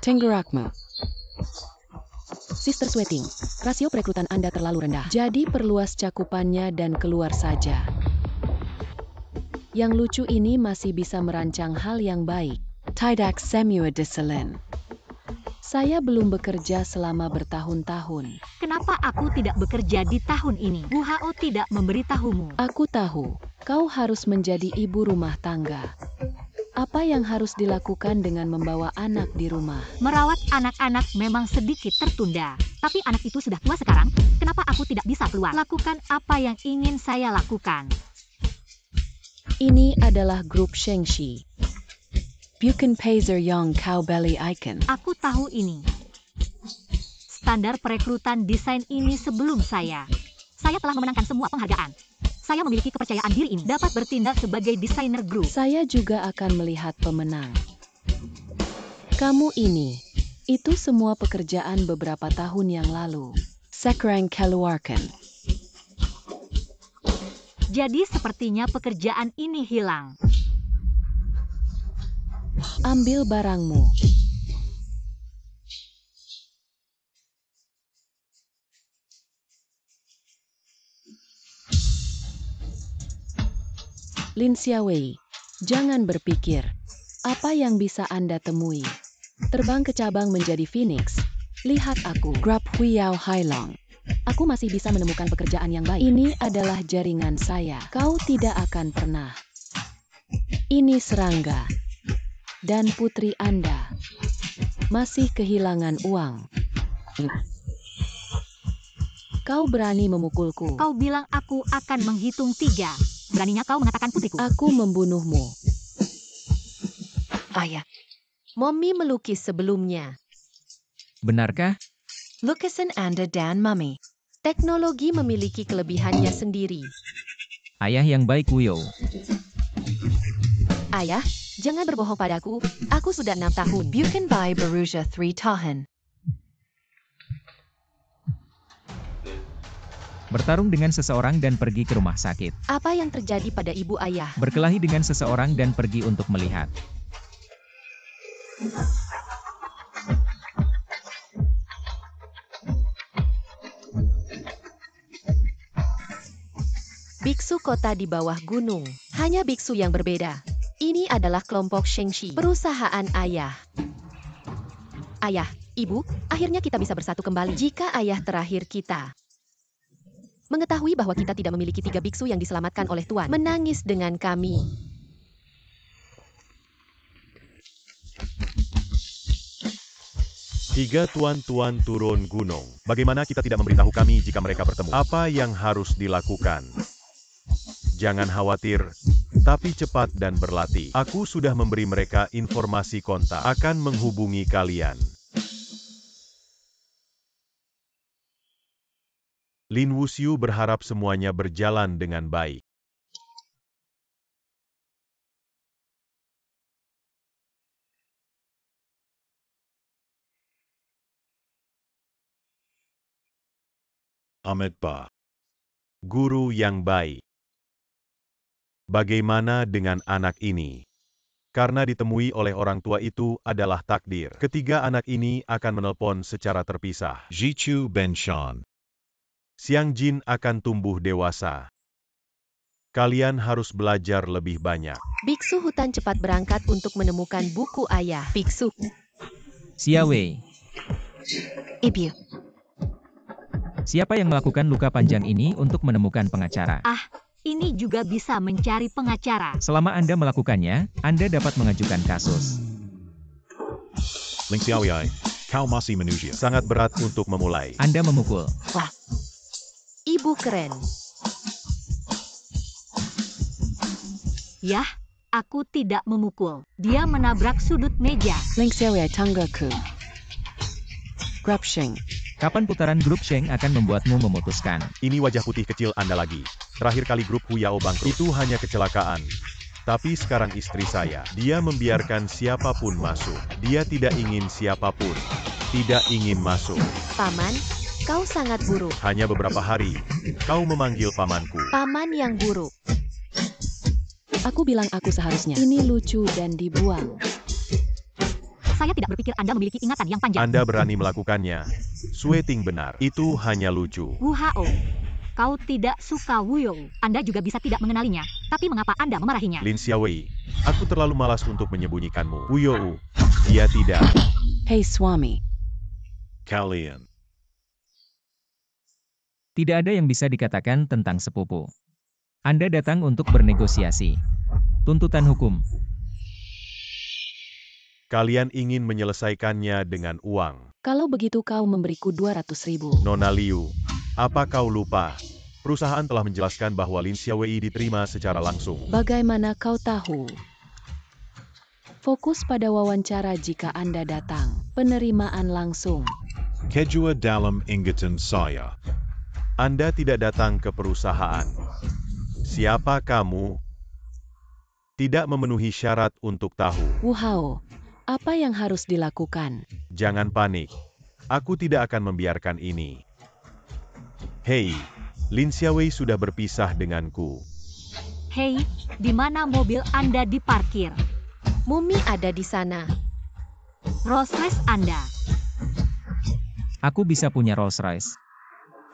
Tenggerakmu. Sister Sweating, rasio perekrutan Anda terlalu rendah. Jadi perluas cakupannya dan keluar saja. Yang lucu ini masih bisa merancang hal yang baik. Tidak semua deselin. Saya belum bekerja selama bertahun-tahun. Kenapa aku tidak bekerja di tahun ini? Bu Hao tidak memberitahumu. Aku tahu, kau harus menjadi ibu rumah tangga. Apa yang harus dilakukan dengan membawa anak di rumah? Merawat anak-anak memang sedikit tertunda. Tapi anak itu sudah tua sekarang, kenapa aku tidak bisa keluar? Lakukan apa yang ingin saya lakukan. Ini adalah grup Shengxi. Bukan Pazer Yang Kau Belly Icon. Aku tahu ini. Standar perekrutan desain ini sebelum saya. Saya telah memenangkan semua penghargaan. Saya memiliki kepercayaan diri ini dapat bertindak sebagai desainer grup. Saya juga akan melihat pemenang. Kamu ini, itu semua pekerjaan beberapa tahun yang lalu. Sekarang keluarkan. Jadi sepertinya pekerjaan ini hilang. Ambil barangmu. Lin Xiaowei, jangan berpikir. Apa yang bisa Anda temui? Terbang ke cabang menjadi Phoenix. Lihat aku, Grab Huyao Hailong. Aku masih bisa menemukan pekerjaan yang baik. Ini adalah jaringan saya. Kau tidak akan pernah. Ini serangga. Dan putri Anda masih kehilangan uang. Kau berani memukulku. Kau bilang aku akan menghitung 3. Beraninya kau mengatakan putriku. Aku membunuhmu. Ayah. Mommy melukis sebelumnya. Benarkah? Lukisan Anda dan Mami. Teknologi memiliki kelebihannya sendiri. Ayah yang baik Wuyo. Ayah, jangan berbohong padaku. Aku sudah 6 tahun. Bukan by Baruja 3 tahun. Bertarung dengan seseorang dan pergi ke rumah sakit. Apa yang terjadi pada ibu ayah? Berkelahi dengan seseorang dan pergi untuk melihat. Biksu kota di bawah gunung. Hanya biksu yang berbeda. Ini adalah kelompok Shengxi, perusahaan ayah. Ayah, ibu, akhirnya kita bisa bersatu kembali. Jika ayah terakhir kita mengetahui bahwa kita tidak memiliki 3 biksu yang diselamatkan oleh Tuan, menangis dengan kami. Tiga tuan-tuan turun gunung. Bagaimana kita tidak memberitahu kami jika mereka bertemu? Apa yang harus dilakukan? Jangan khawatir, tapi cepat dan berlatih. Aku sudah memberi mereka informasi kontak. Akan menghubungi kalian. Lin Wuxiu berharap semuanya berjalan dengan baik. Ahmed Ba. Guru yang baik. Bagaimana dengan anak ini? Karena ditemui oleh orang tua itu adalah takdir. Ketiga anak ini akan menelpon secara terpisah. Jichu Ben Shan. Xiang Jin akan tumbuh dewasa. Kalian harus belajar lebih banyak. Biksu hutan cepat berangkat untuk menemukan buku ayah. Biksu. Xia Wei, Ibu. siapa yang melakukan luka panjang ini untuk menemukan pengacara? Ini juga bisa mencari pengacara. Selama Anda melakukannya, Anda dapat mengajukan kasus. Ling Xiaoyai. Kau masih manusia. Sangat berat untuk memulai. Anda memukul. Ibu keren. Yah, aku tidak memukul. Dia menabrak sudut meja. Ling Xiaoyai Tanggaku. Grubshing. Kapan putaran grup Sheng akan membuatmu memutuskan? Ini wajah putih kecil Anda lagi. Terakhir kali grup Huyao bangkrut. Itu hanya kecelakaan. Tapi sekarang istri saya, dia membiarkan siapapun masuk. Dia tidak ingin siapapun. Tidak ingin masuk. Paman, kau sangat buruk. Hanya beberapa hari, kau memanggil pamanku. Paman yang buruk. Aku bilang aku seharusnya. Ini lucu dan dibuang. Saya tidak berpikir Anda memiliki ingatan yang panjang. Anda berani melakukannya. Sweating benar. Itu hanya lucu. Wu Hao, kau tidak suka Wu You. Anda juga bisa tidak mengenalinya. Tapi mengapa Anda memarahinya? Lin Xiaowei, aku terlalu malas untuk menyembunyikanmu. Wu You, dia tidak. Hey Swami. Kalian. Tidak ada yang bisa dikatakan tentang sepupu. Anda datang untuk bernegosiasi. Tuntutan hukum. Kalian ingin menyelesaikannya dengan uang. Kalau begitu kau memberiku 200.000. Nona Liu, apa kau lupa? Perusahaan telah menjelaskan bahwa Lin Xiaowei diterima secara langsung. Bagaimana kau tahu? Fokus pada wawancara jika Anda datang. Penerimaan langsung. Kejua dalam ingatan saya. Anda tidak datang ke perusahaan. Siapa kamu? Tidak memenuhi syarat untuk tahu. Wu Hao, apa yang harus dilakukan? Jangan panik. Aku tidak akan membiarkan ini. Hei, Lin Xiaowei sudah berpisah denganku. Hei, di mana mobil Anda diparkir? Mumi ada di sana. Rolls Royce Anda. Aku bisa punya Rolls Royce.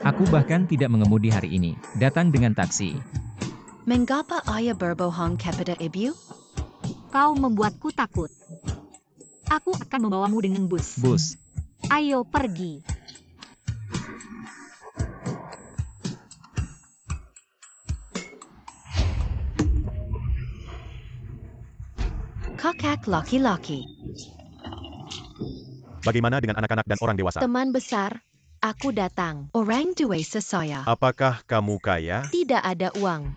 Aku bahkan tidak mengemudi hari ini. Datang dengan taksi. Mengapa ayah berbohong kepada ibu? Kau membuatku takut. Aku akan membawamu dengan bus. Bus. Ayo pergi. Kakak laki-laki. Bagaimana dengan anak-anak dan orang dewasa? Teman besar, aku datang. Orang dewasa saya. Apakah kamu kaya? Tidak ada uang.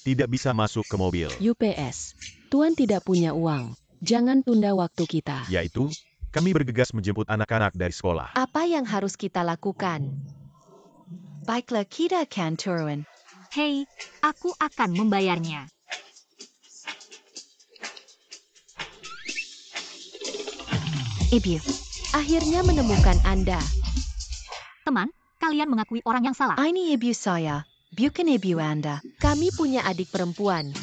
Tidak bisa masuk ke mobil. UPS. Tuan tidak punya uang. Jangan tunda waktu kita. Yaitu, kami bergegas menjemput anak-anak dari sekolah. Apa yang harus kita lakukan? Baiklah, kita akan turun. Hei, aku akan membayarnya. Ibu, akhirnya menemukan Anda. Teman, kalian mengakui orang yang salah. Ini ibu saya, bukan ibu Anda. Kami punya adik perempuan,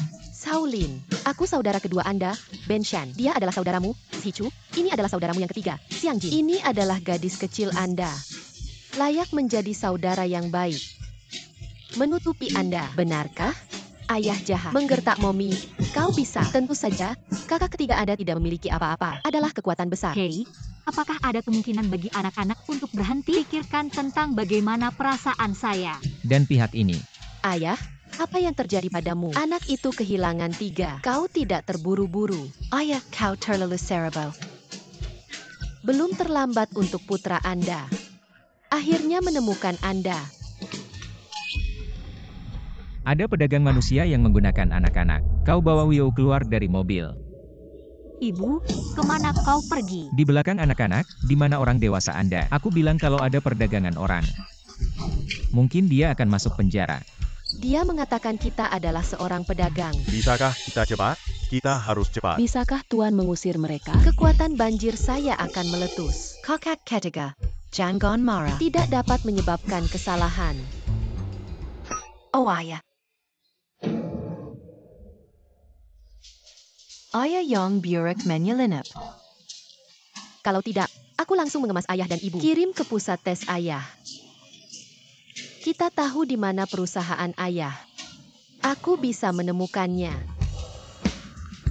Shaolin. Aku saudara kedua Anda, Ben Shan. Dia adalah saudaramu, Sichu. Ini adalah saudaramu yang ketiga, Xiang Jin. Ini adalah gadis kecil Anda. Layak menjadi saudara yang baik. Menutupi Anda, benarkah? Ayah jahat, menggertak Momi. Kau bisa, tentu saja. Kakak ketiga Anda tidak memiliki apa-apa. Adalah kekuatan besar. Hei, apakah ada kemungkinan bagi anak-anak untuk berhenti? Pikirkan tentang bagaimana perasaan saya. Dan pihak ini. Ayah, apa yang terjadi padamu? Anak itu kehilangan 3. Kau tidak terburu-buru. Ayah, kau terlalu cerebral. Belum terlambat untuk putra Anda. Akhirnya menemukan Anda. Ada pedagang manusia yang menggunakan anak-anak. Kau bawa Wio keluar dari mobil. Ibu, kemana kau pergi? Di belakang anak-anak, di mana orang dewasa Anda. Aku bilang kalau ada perdagangan orang. Mungkin dia akan masuk penjara. Dia mengatakan kita adalah seorang pedagang. Bisakah kita cepat? Kita harus cepat. Bisakah Tuan mengusir mereka? Kekuatan banjir saya akan meletus. Kokak ketiga, jangan marah. Tidak dapat menyebabkan kesalahan. Oh ayah. Ayah yang buruk menyelinap. Kalau tidak, aku langsung mengemas ayah dan ibu. Kirim ke pusat tes ayah. Kita tahu di mana perusahaan ayah. Aku bisa menemukannya.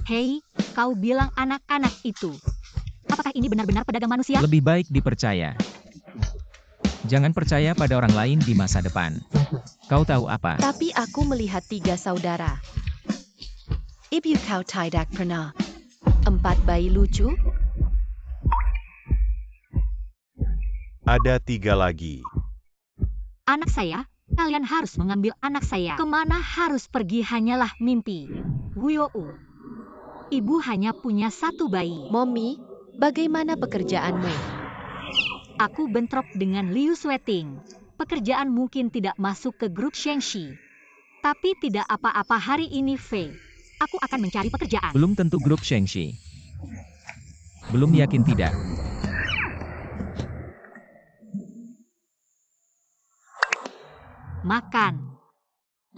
Hei, kau bilang anak-anak itu. Apakah ini benar-benar pedagang manusia? Lebih baik dipercaya. Jangan percaya pada orang lain di masa depan. Kau tahu apa? Tapi aku melihat 3 saudara. Ibu kau tidak pernah. 4 bayi lucu? Ada 3 lagi. Anak saya, kalian harus mengambil anak saya. Kemana harus pergi hanyalah mimpi. Wuyou. Ibu hanya punya 1 bayi. Mommy, bagaimana pekerjaanmu? Aku bentrok dengan Liu Sweting. Pekerjaan mungkin tidak masuk ke grup Shengxi. Tapi tidak apa-apa hari ini, Fei. Aku akan mencari pekerjaan. Belum tentu grup Shengxi. Belum yakin tidak. Makan.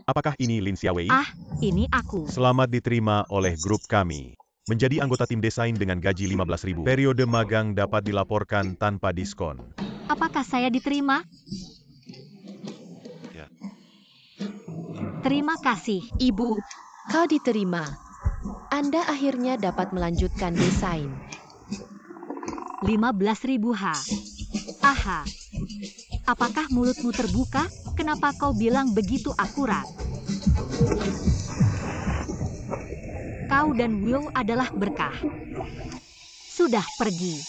Apakah ini Lin Xiaowei? Ah, ini aku. Selamat diterima oleh grup kami. Menjadi anggota tim desain dengan gaji 15.000. Periode magang dapat dilaporkan tanpa diskon. Apakah saya diterima? Ya. Terima kasih. Ibu, kau diterima. Anda akhirnya dapat melanjutkan desain. 15.000 H. Aha. Apakah mulutmu terbuka? Kenapa kau bilang begitu akurat? Kau dan Will adalah berkah. Sudah pergi.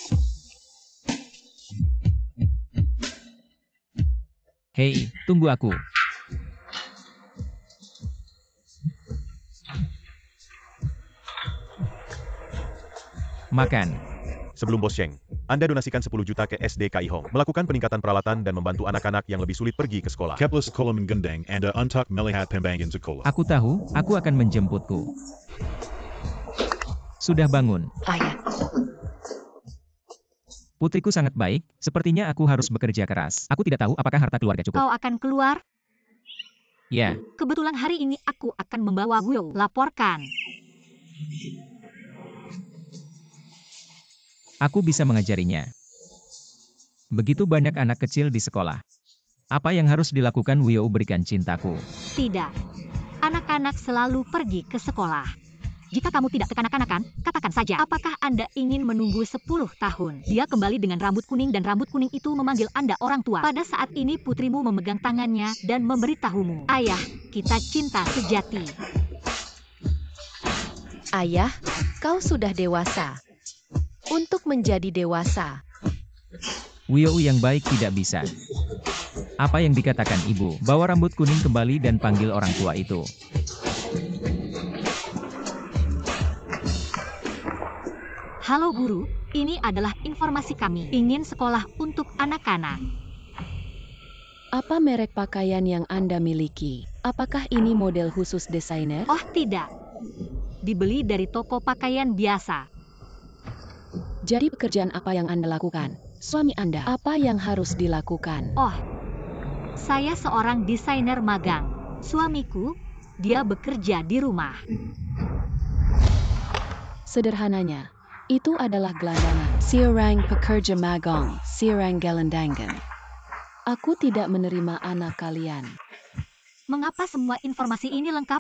Hei, tunggu aku. Makan. Sebelum Bos Sheng, Anda donasikan 10 juta ke SD KI Hong, melakukan peningkatan peralatan dan membantu anak-anak yang lebih sulit pergi ke sekolah. Kepler sekolah menggandeng Anda untuk melihat pembangunan sekolah. Aku tahu, aku akan menjemputku. Sudah bangun. Ayah, Putriku sangat baik, sepertinya aku harus bekerja keras. Aku tidak tahu apakah harta keluarga cukup. Kau akan keluar? Ya, Kebetulan hari ini aku akan membawa Will. Laporkan. aku bisa mengajarinya. Begitu banyak anak kecil di sekolah. Apa yang harus dilakukan Wio berikan cintaku? Tidak. Anak-anak selalu pergi ke sekolah. Jika kamu tidak kekanak-kanakan, katakan saja. Apakah Anda ingin menunggu 10 tahun? Dia kembali dengan rambut kuning dan rambut kuning itu memanggil Anda orang tua. Pada saat ini putrimu memegang tangannya dan memberitahumu. Ayah, kita cinta sejati. ayah, kau sudah dewasa. Untuk menjadi dewasa, Wio yang baik tidak bisa. Apa yang dikatakan ibu? Bawa rambut kuning kembali dan panggil orang tua itu. Halo guru, ini adalah informasi kami. Ingin sekolah untuk anak-anak. Apa merek pakaian yang Anda miliki? Apakah ini model khusus desainer? Oh tidak. Dibeli dari toko pakaian biasa. Jadi pekerjaan apa yang Anda lakukan? Suami Anda, apa yang harus dilakukan? Oh, saya seorang desainer magang. Suamiku, dia bekerja di rumah. Sederhananya, itu adalah gelandangan. Seorang pekerja magang, seorang gelandangan. Aku tidak menerima anak kalian. Mengapa semua informasi ini lengkap?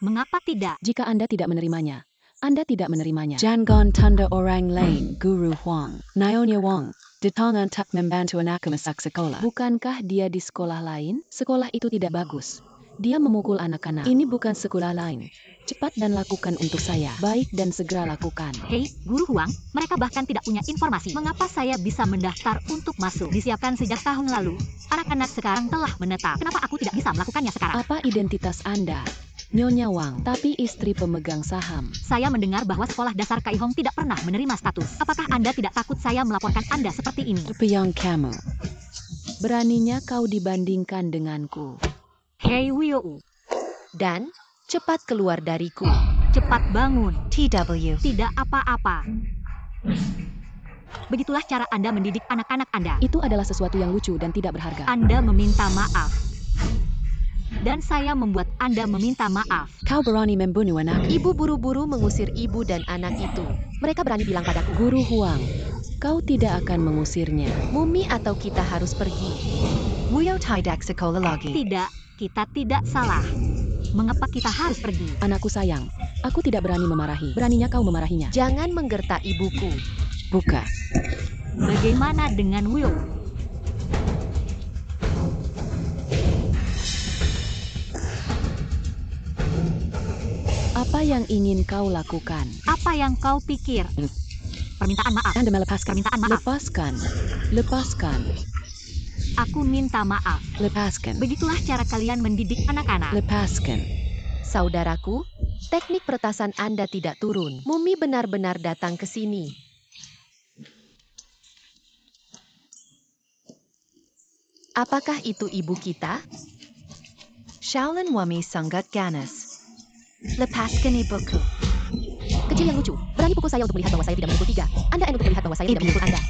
Mengapa tidak? Jika Anda tidak menerimanya, Anda tidak menerimanya. Jangan tanda orang lain, Guru Huang. Nyonya Wang, datang untuk membantu anak masak sekolah. Bukankah dia di sekolah lain? Sekolah itu tidak bagus. Dia memukul anak-anak. Ini bukan sekolah lain. Cepat dan lakukan untuk saya. Baik dan segera lakukan. Hei, Guru Huang, mereka bahkan tidak punya informasi. Mengapa saya bisa mendaftar untuk masuk? Disiapkan sejak tahun lalu. Anak-anak sekarang telah menetap. Kenapa aku tidak bisa melakukannya sekarang? Apa identitas Anda? Nyonya Wang, tapi istri pemegang saham. Saya mendengar bahwa sekolah dasar Kai Hong tidak pernah menerima status. Apakah Anda tidak takut saya melaporkan Anda seperti ini? Terpeyang kamu. Beraninya kau dibandingkan denganku. Hei Wuyou, Dan, cepat keluar dariku. cepat bangun. TW. Tidak apa-apa. Begitulah cara Anda mendidik anak-anak Anda. Itu adalah sesuatu yang lucu dan tidak berharga. Anda meminta maaf. Dan saya membuat Anda meminta maaf. Kau berani membunuh anakku. Ibu buru-buru mengusir ibu dan anak itu. Mereka berani bilang padaku, Guru Huang, kau tidak akan mengusirnya. Mumi atau kita harus pergi. Wuyo tidak sekolah lagi. Tidak, kita tidak salah. Mengapa kita harus pergi? Anakku sayang, aku tidak berani memarahi. Beraninya kau memarahinya. Jangan menggertak ibuku. Buka. Bagaimana dengan Wuyou? Apa yang ingin kau lakukan? Apa yang kau pikir? Permintaan maaf. Anda melepaskan. Permintaan maaf. Lepaskan. Lepaskan. Aku minta maaf. Lepaskan. Begitulah cara kalian mendidik anak-anak. Lepaskan. Saudaraku, teknik peretasan Anda tidak turun. Mumi benar-benar datang ke sini. Apakah itu ibu kita? Shaolin Wami sangat ganas. Lepaskan ibuku. Kecil yang lucu. Berani pukul saya untuk melihat bahwa saya tidak memukul 3. Anda untuk melihat bahwa saya tidak memukul Anda.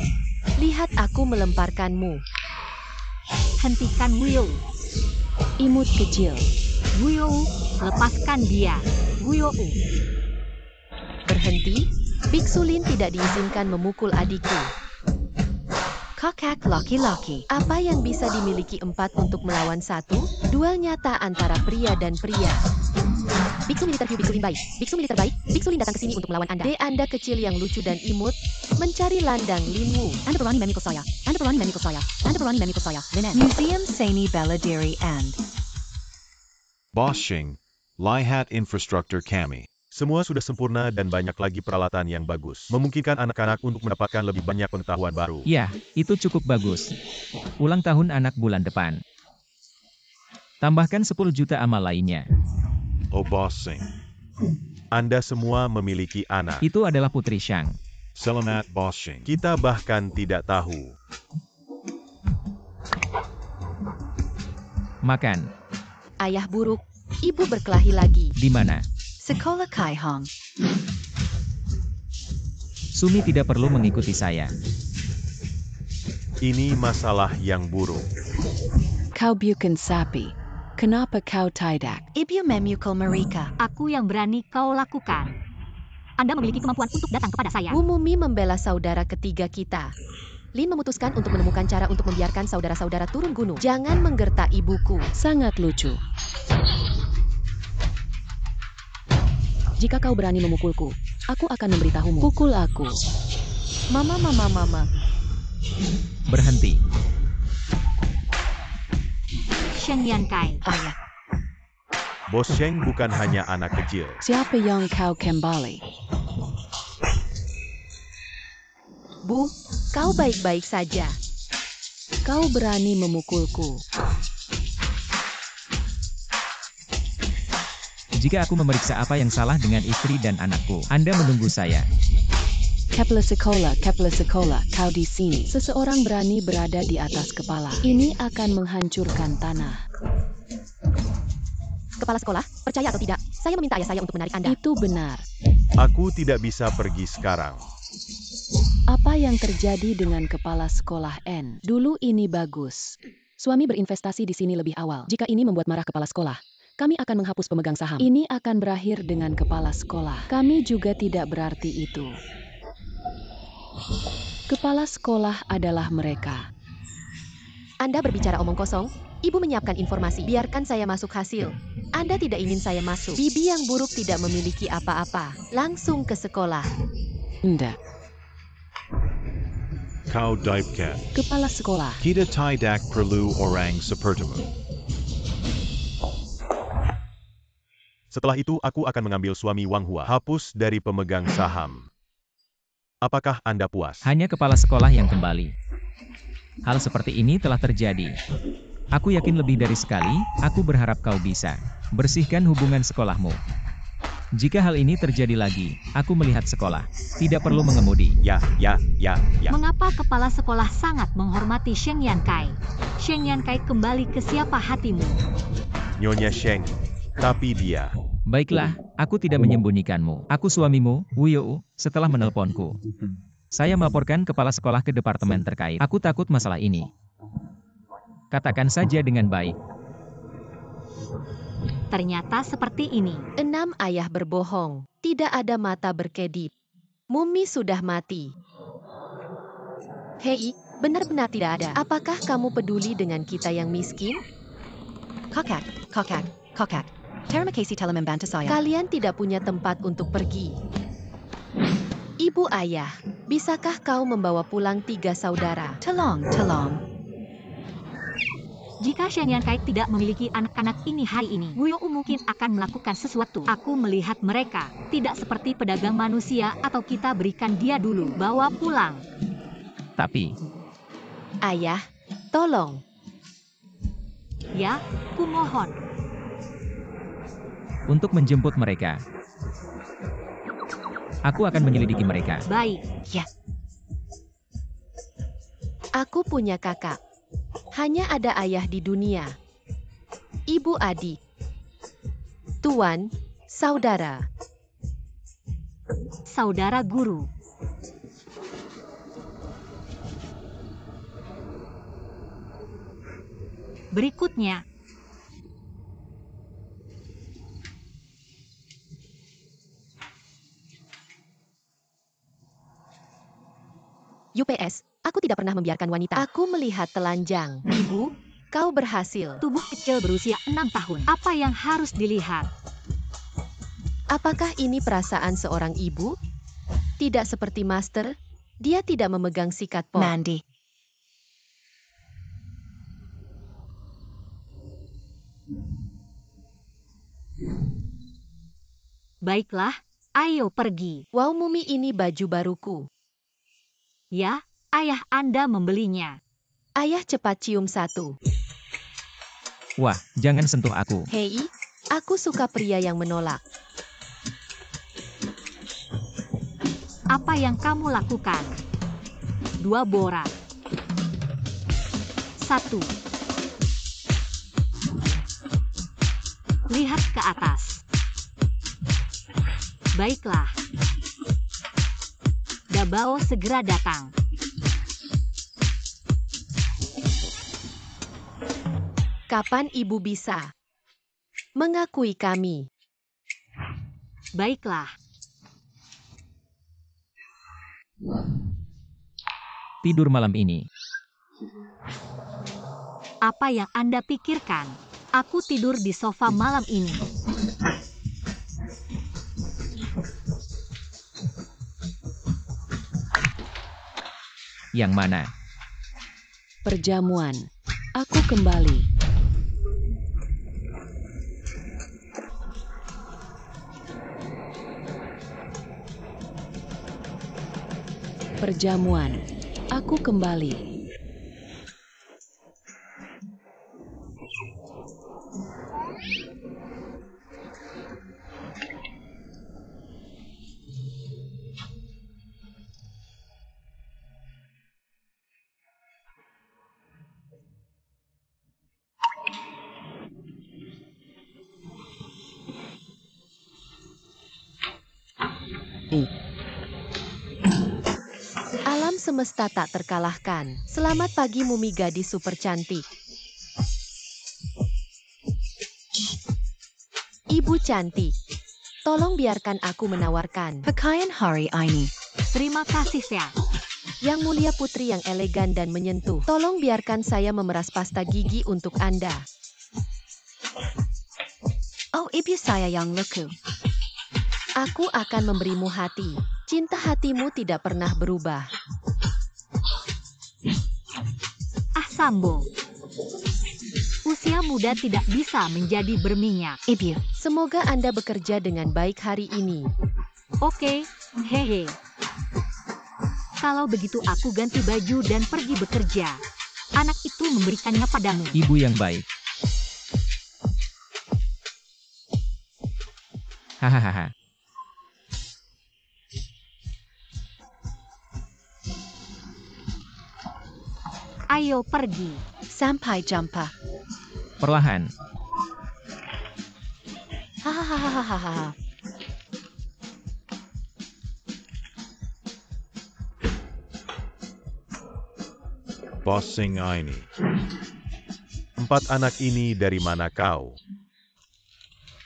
Lihat aku melemparkanmu. Hentikan Wuyou. Imut kecil. Wuyou, lepaskan dia. Wuyou. Berhenti. Biksu Lin tidak diizinkan memukul adikku. Kakak laki-laki. Apa yang bisa dimiliki 4 untuk melawan 1? Duel nyata antara pria dan pria. Biksu militer Hugh Biksu Lin baik. Biksu militer baik. Biksu Lin datang ke sini untuk melawan Anda. Anda kecil yang lucu dan imut, mencari landang Lin Wu. Anda berani memikul saya. Anda berani memikul saya. Anda berani memikul saya. Linen. Museum Saini Baladiri and Boss Xing, Lihat Infrastructure Kami. Semua sudah sempurna dan banyak lagi peralatan yang bagus. Memungkinkan anak-anak untuk mendapatkan lebih banyak pengetahuan baru. Ya, itu cukup bagus. Ulang tahun anak bulan depan. Tambahkan 10 juta amal lainnya. Oh Boss Xing, Anda semua memiliki anak. Itu adalah Putri Shang. Selamat Boss Xing. Kita bahkan tidak tahu. Makan. Ayah buruk, ibu berkelahi lagi. Di mana? Sekolah Kai Hong. Sumi tidak perlu mengikuti saya. Ini masalah yang buruk. Kau bukan sapi. Kenapa kau tidak? Ibu memukul mereka. Aku yang berani kau lakukan. Anda memiliki kemampuan untuk datang kepada saya. Bu Mumi membela saudara ketiga kita. Lin memutuskan untuk menemukan cara untuk membiarkan saudara-saudara turun gunung. Jangan menggertak ibuku. Sangat lucu. Jika kau berani memukulku, aku akan memberitahumu. Pukul aku. Mama. Berhenti. Shen Yankai. Ayah. Bos Sheng bukan hanya anak kecil. Siapa yang kau kembali? Bu, kau baik-baik saja. Kau berani memukulku. Jika aku memeriksa apa yang salah dengan istri dan anakku, Anda menunggu saya. Kepala sekolah, kau di sini. Seseorang berani berada di atas kepala. Ini akan menghancurkan tanah. Kepala sekolah, percaya atau tidak, saya meminta ayah saya untuk menarik Anda. Itu benar. Aku tidak bisa pergi sekarang. Apa yang terjadi dengan kepala sekolah N? Dulu ini bagus. Suami berinvestasi di sini lebih awal. Jika ini membuat marah kepala sekolah, kami akan menghapus pemegang saham. Ini akan berakhir dengan kepala sekolah. Kami juga tidak berarti itu. Kepala sekolah adalah mereka. Anda berbicara omong kosong, ibu menyiapkan informasi. Biarkan saya masuk hasil. Anda tidak ingin saya masuk. Bibi yang buruk tidak memiliki apa-apa. Langsung ke sekolah. Tidak. Kau Daipkat. Kepala sekolah. Kita tidak perlu orang sepertimu. Setelah itu aku akan mengambil suami Wang Hua. Hapus dari pemegang saham. Apakah Anda puas? Hanya kepala sekolah yang kembali. Hal seperti ini telah terjadi. Aku yakin lebih dari sekali, aku berharap kau bisa bersihkan hubungan sekolahmu. Jika hal ini terjadi lagi, aku melihat sekolah. Tidak perlu mengemudi. Ya. Mengapa kepala sekolah sangat menghormati Sheng Yankai? Sheng Yankai kembali ke siapa hatimu? Nyonya Sheng. Tapi dia. Baiklah, aku tidak menyembunyikanmu. Aku suamimu, Wu You, setelah menelponku. Saya melaporkan kepala sekolah ke departemen terkait. Aku takut masalah ini. Katakan saja dengan baik. Ternyata seperti ini. 6 ayah berbohong. Tidak ada mata berkedip. Mumi sudah mati. Hei, benar-benar tidak ada. Apakah kamu peduli dengan kita yang miskin? Kokak. Terima kasih telah membantu saya. Kalian tidak punya tempat untuk pergi. Ibu ayah, bisakah kau membawa pulang 3 saudara? Tolong. Jika Sheng Yankai tidak memiliki anak-anak ini hari ini, Wu You mungkin akan melakukan sesuatu. Aku melihat mereka, tidak seperti pedagang manusia atau kita berikan dia dulu, bawa pulang. Tapi, Ayah, tolong. Ya, kumohon. untuk menjemput mereka, aku akan menyelidiki mereka. Baik. Aku punya kakak. Hanya ada ayah di dunia. Ibu adik. Tuan, saudara. Saudara guru. Berikutnya, UPS, aku tidak pernah membiarkan wanita. Aku melihat telanjang. Ibu, kau berhasil. tubuh kecil berusia 6 tahun. Apa yang harus dilihat? Apakah ini perasaan seorang ibu? Tidak seperti Master, dia tidak memegang sikat pot. Mandy. Baiklah, ayo pergi. Wow, Mumi, ini baju baruku. Ya, ayah Anda membelinya. Ayah cepat cium satu. Wah, jangan sentuh aku. Hei, aku suka pria yang menolak. Apa yang kamu lakukan? 2 bora. 1. Lihat ke atas. Baiklah. Dabao segera datang. Kapan ibu bisa mengakui kami? Baiklah. Tidur malam ini. Apa yang Anda pikirkan? Aku tidur di sofa malam ini. Yang mana? Perjamuan. Aku kembali. Perjamuan. Aku kembali. Alam semesta tak terkalahkan. Selamat pagi, Mumi gadis super cantik. Ibu cantik, tolong biarkan aku menawarkan. Pakaian hari ini. Terima kasih ya. Yang mulia putri yang elegan dan menyentuh. Tolong biarkan saya memeras pasta gigi untuk Anda. Oh, ibu saya yang lucu. Aku akan memberimu hati. Cinta hatimu tidak pernah berubah. Ah, Sambo. Usia muda tidak bisa menjadi berminyak. Ibu. Semoga Anda bekerja dengan baik hari ini. Oke, hehe. Kalau begitu aku ganti baju dan pergi bekerja. Anak itu memberikannya padamu. Ibu yang baik. Hahaha. Ayo pergi. Sampai jumpa. Perlahan. Hahaha. Bossing Aini. 4 anak ini dari mana kau?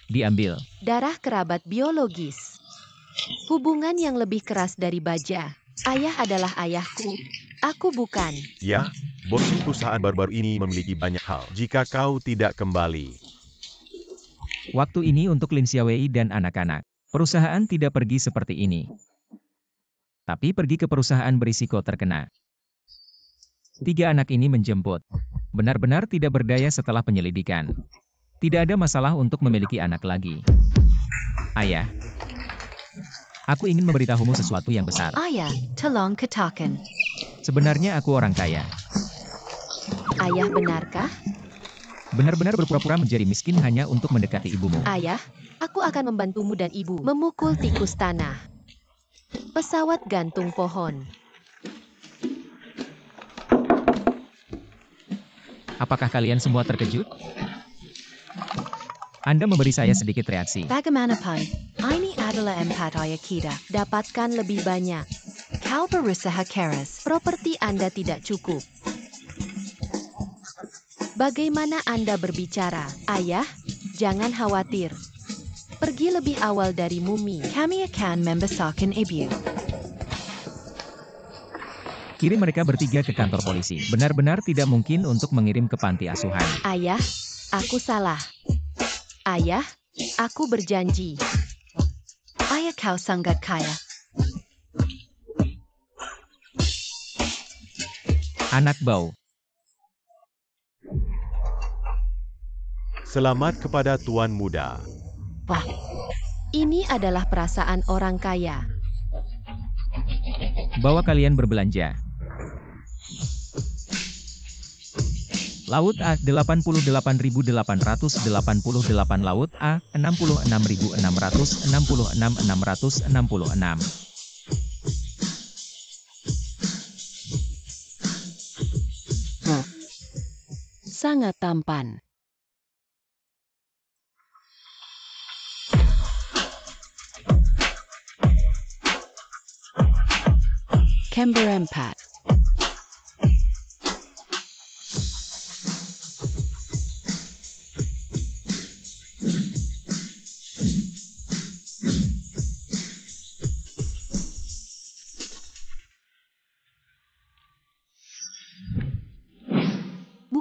Diambil. Darah kerabat biologis. Hubungan yang lebih keras dari baja. Ayah adalah ayahku. Aku bukan. Ya, bos perusahaan baru-baru ini memiliki banyak hal. Jika kau tidak kembali, Waktu ini untuk Lin Xiaowei dan anak-anak. Perusahaan tidak pergi seperti ini. Tapi pergi ke perusahaan berisiko terkena. 3 anak ini menjemput. Benar-benar tidak berdaya setelah penyelidikan. Tidak ada masalah untuk memiliki anak lagi. Ayah. Aku ingin memberitahumu sesuatu yang besar. Ayah, tolong katakan. Sebenarnya aku orang kaya. Ayah, benarkah? Benar-benar berpura-pura menjadi miskin hanya untuk mendekati ibumu. Ayah, aku akan membantumu dan ibu memukul tikus tanah. Pesawat gantung pohon. Apakah kalian semua terkejut? Anda memberi saya sedikit reaksi. Bagaimanapun, ini adalah empat ayah kita. Dapatkan lebih banyak. Kau berusaha keras. Properti Anda tidak cukup. Bagaimana Anda berbicara? Ayah, jangan khawatir. Pergi lebih awal dari Mumi. Kami akan membesarkan ibu. Kirim mereka bertiga ke kantor polisi. Benar-benar tidak mungkin untuk mengirim ke panti asuhan. Ayah, aku salah. Ayah, aku berjanji. Ayah kau sangat kaya. Anak bau. selamat kepada Tuan Muda. Wah, ini adalah perasaan orang kaya. Bawa kalian berbelanja. Laut A 88.888, Laut A 66.666. Sangat tampan. Camber Empat.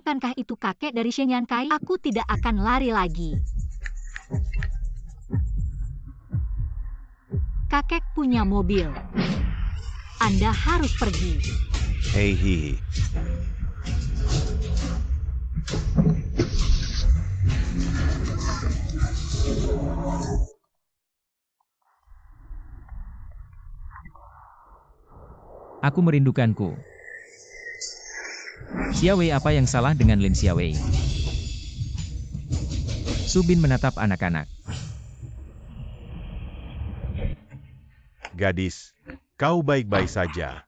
Bukankah itu kakek dari Shenyan Kai? Aku tidak akan lari lagi. Kakek punya mobil. Anda harus pergi. Hei hihi. Aku merindukanku. Xiaowei, apa yang salah dengan Lin Xiaowei? Subin menatap anak-anak. Gadis, kau baik-baik saja.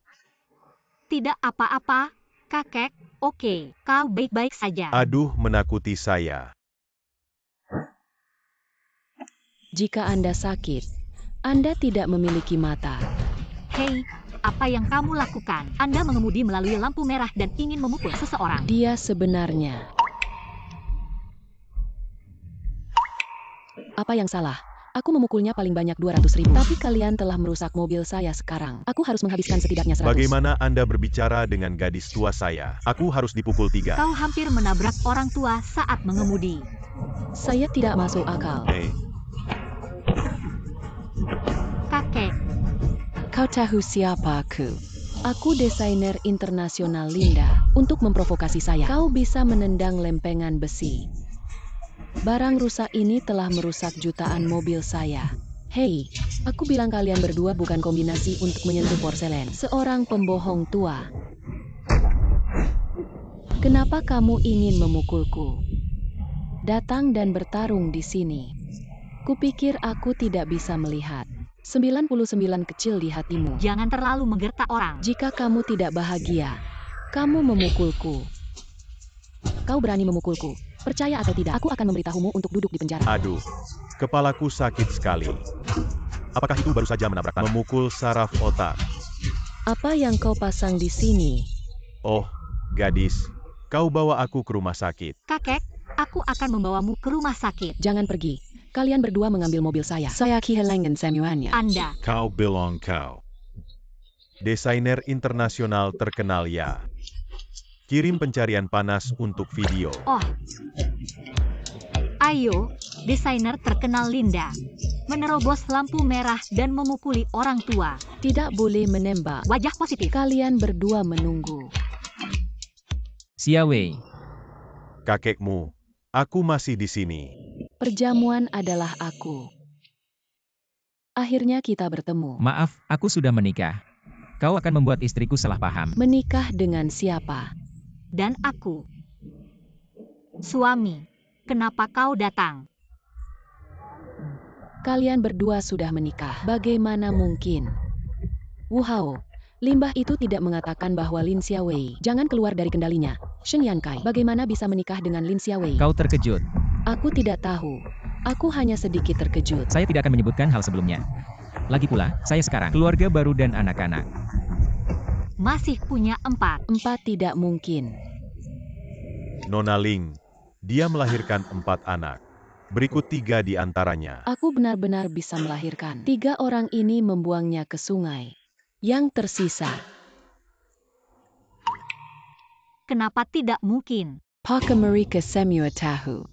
Tidak apa-apa, kakek. Oke, kau baik-baik saja. Aduh, menakuti saya. Jika Anda sakit, Anda tidak memiliki mata. Hei, apa yang kamu lakukan? Anda mengemudi melalui lampu merah dan ingin memukul seseorang. Dia sebenarnya. Apa yang salah? Aku memukulnya paling banyak 200.000. Tapi kalian telah merusak mobil saya sekarang. Aku harus menghabiskan setidaknya 100. Bagaimana Anda berbicara dengan gadis tua saya? Aku harus dipukul 3. Kau hampir menabrak orang tua saat mengemudi. Saya tidak masuk akal. Hei, Kakek, Kau tahu siapa aku? Aku desainer internasional Linda. Untuk memprovokasi saya, kau bisa menendang lempengan besi. Barang rusak ini telah merusak jutaan mobil saya. Hei, aku bilang kalian berdua bukan kombinasi untuk menyentuh porselen. Seorang pembohong tua. Kenapa kamu ingin memukulku? Datang dan bertarung di sini. Kupikir aku tidak bisa melihat. 99 kecil di hatimu. jangan terlalu menggertak orang. Jika kamu tidak bahagia, Kamu memukulku. Kau berani memukulku. Percaya atau tidak, aku akan memberitahumu untuk duduk di penjara. Aduh, kepalaku sakit sekali. Apakah itu baru saja menabrak tanah? Memukul saraf otak. Apa yang kau pasang di sini? Oh, gadis, kau bawa aku ke rumah sakit. Kakek, aku akan membawamu ke rumah sakit. Jangan pergi. Kalian berdua mengambil mobil saya. Saya kehilangan semuanya. Anda, Kau bilang kau. Desainer internasional terkenal ya. Kirim pencarian panas untuk video. oh. Ayo, desainer terkenal Linda. Menerobos lampu merah dan memukuli orang tua. Tidak boleh menembak. Wajah positif. Kalian berdua menunggu. Xia Wei, Kakekmu, aku masih di sini. Perjamuan adalah aku. Akhirnya kita bertemu. maaf, aku sudah menikah. Kau akan membuat istriku salah paham. Menikah dengan siapa? Dan aku. Suami, kenapa kau datang? Kalian berdua sudah menikah. Bagaimana mungkin? Wu Hao, limbah itu tidak mengatakan bahwa Lin Xiaowei. Jangan keluar dari kendalinya. Shen Yankai, bagaimana bisa menikah dengan Lin Xiaowei? Kau terkejut. Aku tidak tahu. Aku hanya sedikit terkejut. Saya tidak akan menyebutkan hal sebelumnya. Lagi pula, saya sekarang keluarga baru dan anak-anak. Masih punya 4. 4 tidak mungkin. Nona Ling, dia melahirkan 4 anak. Berikut 3 di antaranya. Aku benar-benar bisa melahirkan. 3 orang ini membuangnya ke sungai. Yang tersisa, Kenapa tidak mungkin? Pakamerika Semua Tahu.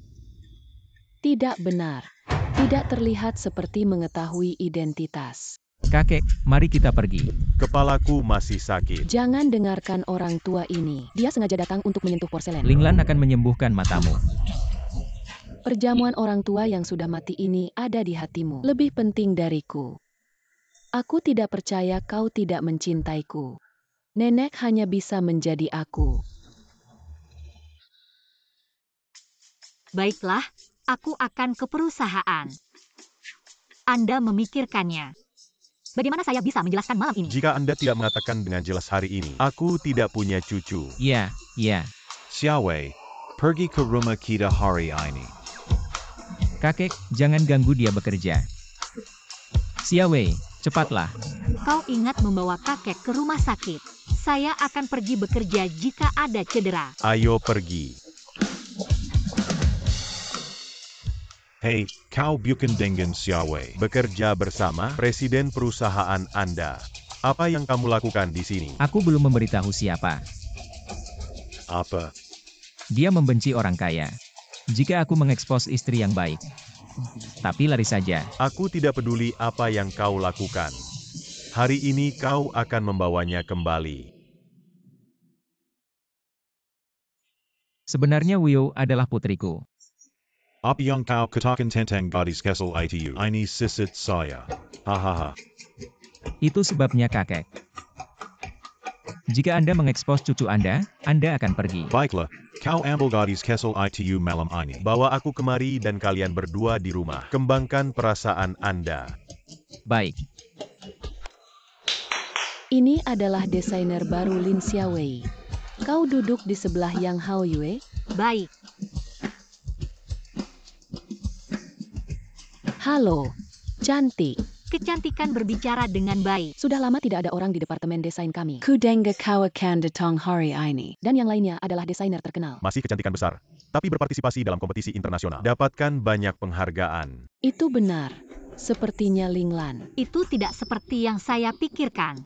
Tidak benar. Tidak terlihat seperti mengetahui identitas. Kakek, mari kita pergi. Kepalaku masih sakit. Jangan dengarkan orang tua ini. Dia sengaja datang untuk menyentuh porselen. Linglan akan menyembuhkan matamu. Perjamuan orang tua yang sudah mati ini ada di hatimu. Lebih penting dariku. Aku tidak percaya kau tidak mencintaiku. Nenek hanya bisa menjadi aku. Baiklah, aku akan ke perusahaan. Anda memikirkannya. Bagaimana saya bisa menjelaskan malam ini? Jika Anda tidak mengatakan dengan jelas hari ini, aku tidak punya cucu. Ya, ya. Xiaowei, pergi ke rumah kita hari ini. Kakek, jangan ganggu dia bekerja. Xia Wei, cepatlah. Kau ingat membawa kakek ke rumah sakit. Saya akan pergi bekerja jika ada cedera. Ayo pergi. Hey, kau bukan dengan Xiaowei. Bekerja bersama presiden perusahaan Anda. Apa yang kamu lakukan di sini? Aku belum memberitahu siapa. Apa? Dia membenci orang kaya. Jika aku mengekspos istri yang baik. Tapi lari saja. Aku tidak peduli apa yang kau lakukan. Hari ini kau akan membawanya kembali. Sebenarnya Wio adalah putriku. Apa yang kau katakan tentang gadis kecil itu? Ini sisit saya. Hahaha. Itu sebabnya kakek. Jika Anda mengekspos cucu Anda akan pergi. Baiklah, kau ambil gadis kecil itu malam ini. Bawa aku kemari dan kalian berdua di rumah. Kembangkan perasaan Anda. Baik. Ini adalah desainer baru Lin Xiaowei. Kau duduk di sebelah Yang Hao Yue. Baik, Halo, cantik. kecantikan berbicara dengan baik. Sudah lama tidak ada orang di departemen desain kami. Kudenga kawakan datang hari ini. Dan yang lainnya adalah desainer terkenal. Masih kecantikan besar, tapi berpartisipasi dalam kompetisi internasional. Dapatkan banyak penghargaan. Itu benar. Sepertinya Linglan. Itu tidak seperti yang saya pikirkan.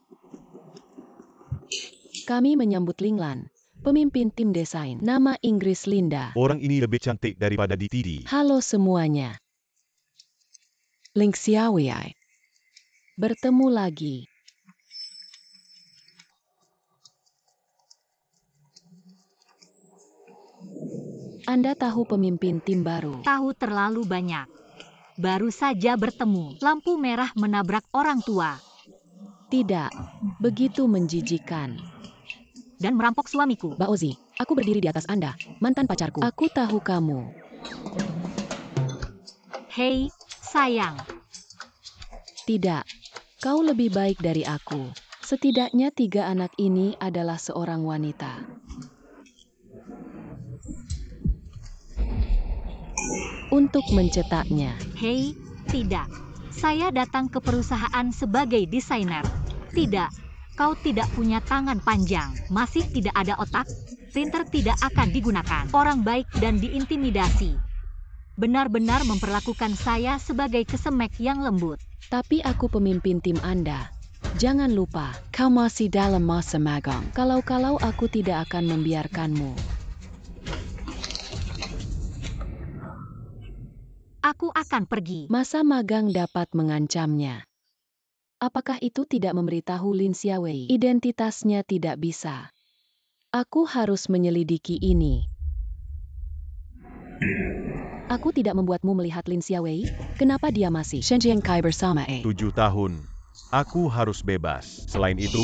Kami menyambut Linglan, pemimpin tim desain. Nama Inggris Linda. Orang ini lebih cantik daripada di TV. Halo semuanya. Ling Xiaowei. Bertemu lagi. Anda tahu pemimpin tim baru. Tahu terlalu banyak. Baru saja bertemu, lampu merah menabrak orang tua. Tidak, begitu menjijikan. Dan merampok suamiku. Mbak Ozi, aku berdiri di atas Anda, mantan pacarku. Aku tahu kamu. Hei, sayang. Tidak, kau lebih baik dari aku. Setidaknya 3 anak ini adalah seorang wanita. Untuk mencetaknya, Hei, tidak. Saya datang ke perusahaan sebagai desainer. Tidak, kau tidak punya tangan panjang. Masih tidak ada otak. Printer tidak akan digunakan. Orang baik dan diintimidasi. Benar-benar memperlakukan saya sebagai kesemek yang lembut. tapi aku pemimpin tim Anda. Jangan lupa, kau masih dalam masa magang. Kalau-kalau aku tidak akan membiarkanmu. Aku akan pergi. Masa magang dapat mengancamnya. Apakah itu tidak memberitahu Lin Xiaowei? Identitasnya tidak bisa. Aku harus menyelidiki ini. Aku tidak membuatmu melihat Lin Xiaowei. Kenapa dia masih Shen Jiankai bersama 7 tahun. Aku harus bebas. Selain itu,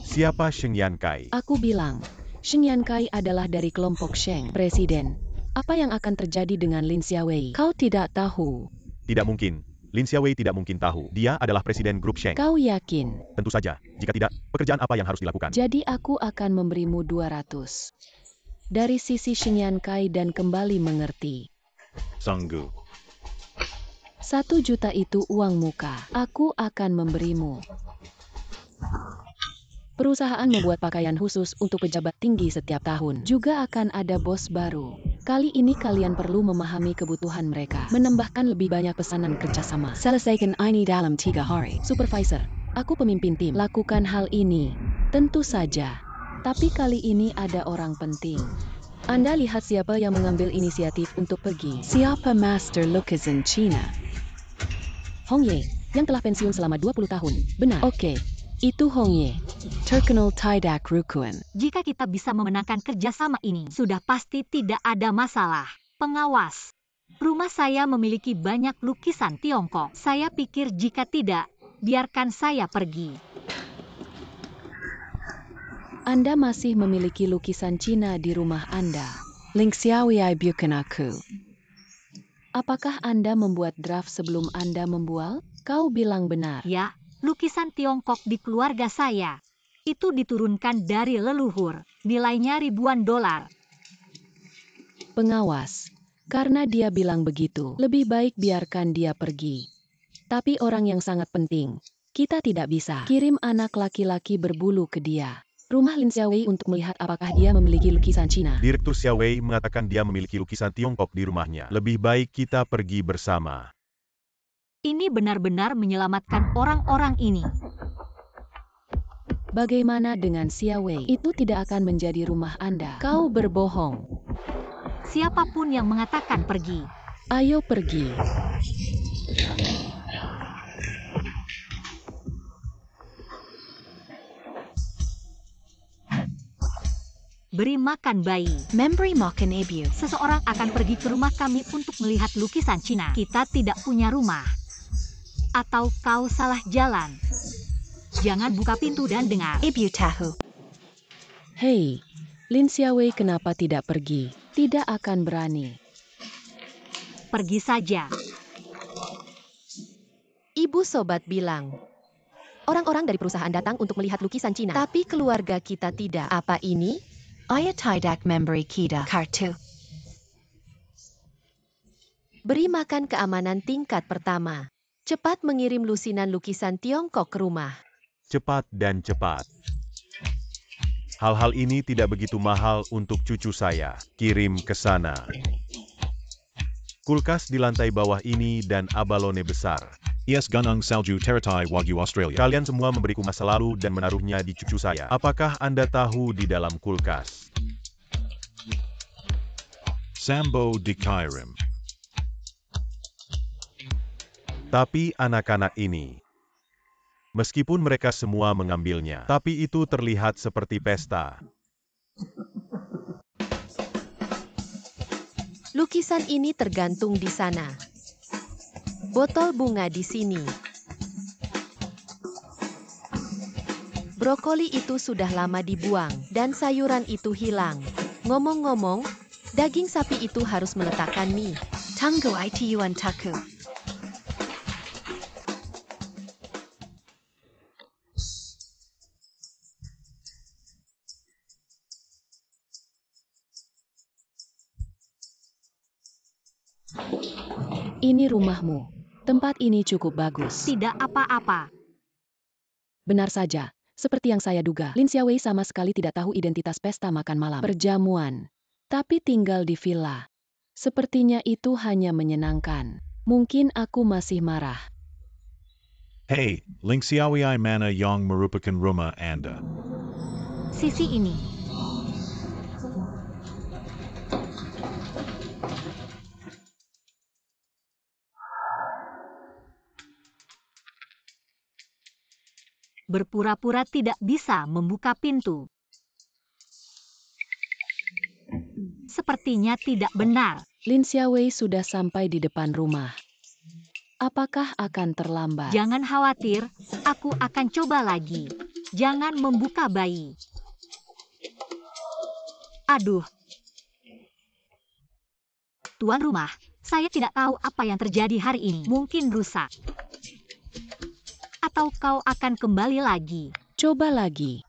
siapa Sheng Yankai? Aku bilang, Sheng Yankai adalah dari kelompok Sheng. Presiden, apa yang akan terjadi dengan Lin Xiaowei? Kau tidak tahu. Tidak mungkin. Lin Xiaowei tidak mungkin tahu. Dia adalah presiden grup Sheng. Kau yakin? Tentu saja. Jika tidak, pekerjaan apa yang harus dilakukan? Jadi aku akan memberimu 200. Dari sisi Sheng Yankai dan kembali mengerti. Sungguh. 1 juta itu uang muka. Aku akan memberimu. Perusahaan membuat pakaian khusus untuk pejabat tinggi setiap tahun. Juga akan ada bos baru. Kali ini kalian perlu memahami kebutuhan mereka. Menambahkan lebih banyak pesanan kerjasama. Selesaikan ini dalam 3 hari. Supervisor, aku pemimpin tim. Lakukan hal ini. Tentu saja. Tapi kali ini ada orang penting. Anda lihat siapa yang mengambil inisiatif untuk pergi. Siapa Master Lukisan China? Hong Ye, yang telah pensiun selama 20 tahun. Benar. Oke. Itu Hong Ye. Terkenal Tidak Rukuan. Jika kita bisa memenangkan kerjasama ini, sudah pasti tidak ada masalah. Pengawas. Rumah saya memiliki banyak lukisan Tiongkok. Saya pikir jika tidak, biarkan saya pergi. Anda masih memiliki lukisan Cina di rumah Anda. Ling Xiaowei bukan aku. Apakah Anda membuat draft sebelum Anda membual? Kau bilang benar. Ya, lukisan Tiongkok di keluarga saya. Itu diturunkan dari leluhur. Nilainya ribuan dolar. Pengawas. Karena dia bilang begitu, lebih baik biarkan dia pergi. Tapi orang yang sangat penting. Kita tidak bisa kirim anak laki-laki berbulu ke dia. Rumah Lin Xiaowei untuk melihat apakah dia memiliki lukisan Cina. Direktur Xiaowei mengatakan dia memiliki lukisan Tiongkok di rumahnya. Lebih baik kita pergi bersama. Ini benar-benar menyelamatkan orang-orang ini. Bagaimana dengan Xiaowei? Itu tidak akan menjadi rumah Anda. Kau berbohong. Siapapun yang mengatakan pergi. Ayo pergi. Beri makan bayi. Memberi makan ibu. Seseorang akan pergi ke rumah kami untuk melihat lukisan Cina. Kita tidak punya rumah. Atau kau salah jalan. Jangan buka pintu dan dengar. Ibu tahu. Hei, Lin Xiaowei kenapa tidak pergi? Tidak akan berani. Pergi saja. Ibu sobat bilang, orang-orang dari perusahaan datang untuk melihat lukisan Cina. Tapi keluarga kita tidak. Apa ini? Ayah tidak memberi kita kartu. Beri makan keamanan tingkat pertama. Cepat mengirim lusinan lukisan Tiongkok ke rumah. Cepat dan cepat. Hal-hal ini tidak begitu mahal untuk cucu saya. Kirim ke sana. Kulkas di lantai bawah ini dan abalone besar. Es Gunung Salju Teratai Wagyu Australia. Kalian semua memberiku masa lalu dan menaruhnya di cucu saya. Apakah Anda tahu di dalam kulkas? Sambo de Kairim. Tapi anak-anak ini, meskipun mereka semua mengambilnya, tapi itu terlihat seperti pesta. Lukisan ini tergantung di sana. Botol bunga di sini. Brokoli itu sudah lama dibuang, dan sayuran itu hilang. Ngomong-ngomong, daging sapi itu harus meletakkan mie. Tunggu itu taku. Ini rumahmu. Tempat ini cukup bagus. Tidak apa-apa. Benar saja. Seperti yang saya duga, Lin Xiaowei sama sekali tidak tahu identitas pesta makan malam. Perjamuan. Tapi tinggal di villa. Sepertinya itu hanya menyenangkan. Mungkin aku masih marah. Hey, Ling Xiaowei mana yang merupakan rumah Anda? Sisi ini. Berpura-pura tidak bisa membuka pintu. Sepertinya tidak benar. Lin Xiaowei sudah sampai di depan rumah. Apakah akan terlambat? Jangan khawatir, aku akan coba lagi. Jangan membuka bayi. Aduh. Tuan rumah, saya tidak tahu apa yang terjadi hari ini. Mungkin rusak. Atau kau akan kembali lagi? Coba lagi.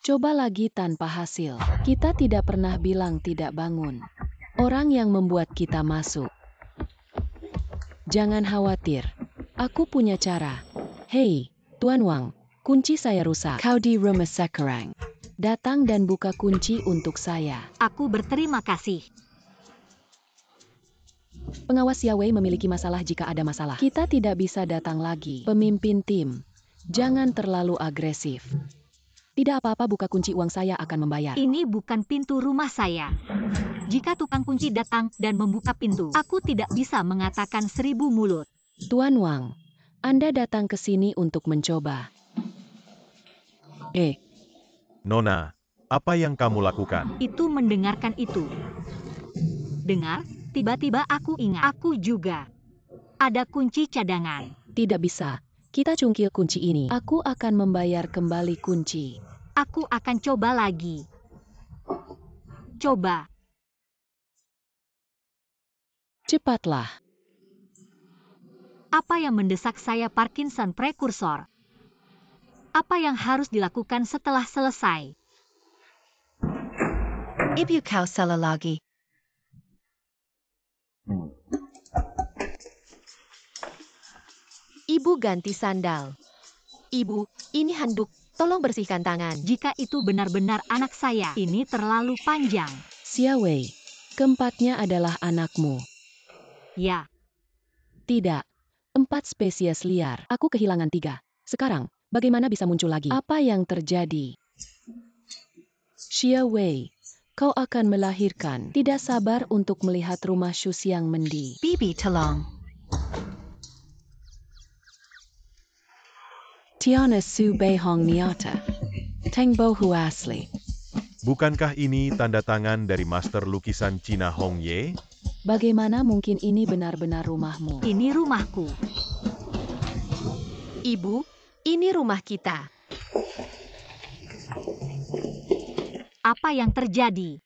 Coba lagi tanpa hasil. Kita tidak pernah bilang tidak bangun. Orang yang membuat kita masuk. Jangan khawatir. Aku punya cara. Hei, Tuan Wang, kunci saya rusak. Kau di rumah sekarang. Datang dan buka kunci untuk saya. Aku berterima kasih. Pengawas Xiaowei memiliki masalah jika ada masalah. Kita tidak bisa datang lagi. Pemimpin tim, jangan terlalu agresif. Tidak apa-apa, buka kunci, uang saya akan membayar. Ini bukan pintu rumah saya. Jika tukang kunci datang dan membuka pintu, aku tidak bisa mengatakan 1000 mulut. Tuan Wang, Anda datang ke sini untuk mencoba. Nona, apa yang kamu lakukan? Itu mendengarkan itu. Dengar, tiba-tiba aku ingat. Aku juga. Ada kunci cadangan. Tidak bisa. Kita cungkil kunci ini. Aku akan membayar kembali kunci. Aku akan coba lagi. Coba. Cepatlah. Apa yang mendesak saya Parkinson prekursor? Apa yang harus dilakukan setelah selesai? Ibu kau salah lagi. Ibu ganti sandal. Ibu, ini handuk. Tolong bersihkan tangan. Jika itu benar-benar anak saya, ini terlalu panjang. Xiaowei, keempatnya adalah anakmu. Ya, Tidak. 4 spesies liar. Aku kehilangan 3. Sekarang, bagaimana bisa muncul lagi? Apa yang terjadi? Xiaowei, kau akan melahirkan. Tidak sabar untuk melihat rumah Shu Xiang Mendi. Bibi tolong. Tiana Su Bei Hong Niata. Teng Bo Hu Asli. Bukankah ini tanda tangan dari master lukisan Cina Hong Ye? Bagaimana mungkin ini benar-benar rumahmu? ini rumahku. Ibu, ini rumah kita. Apa yang terjadi?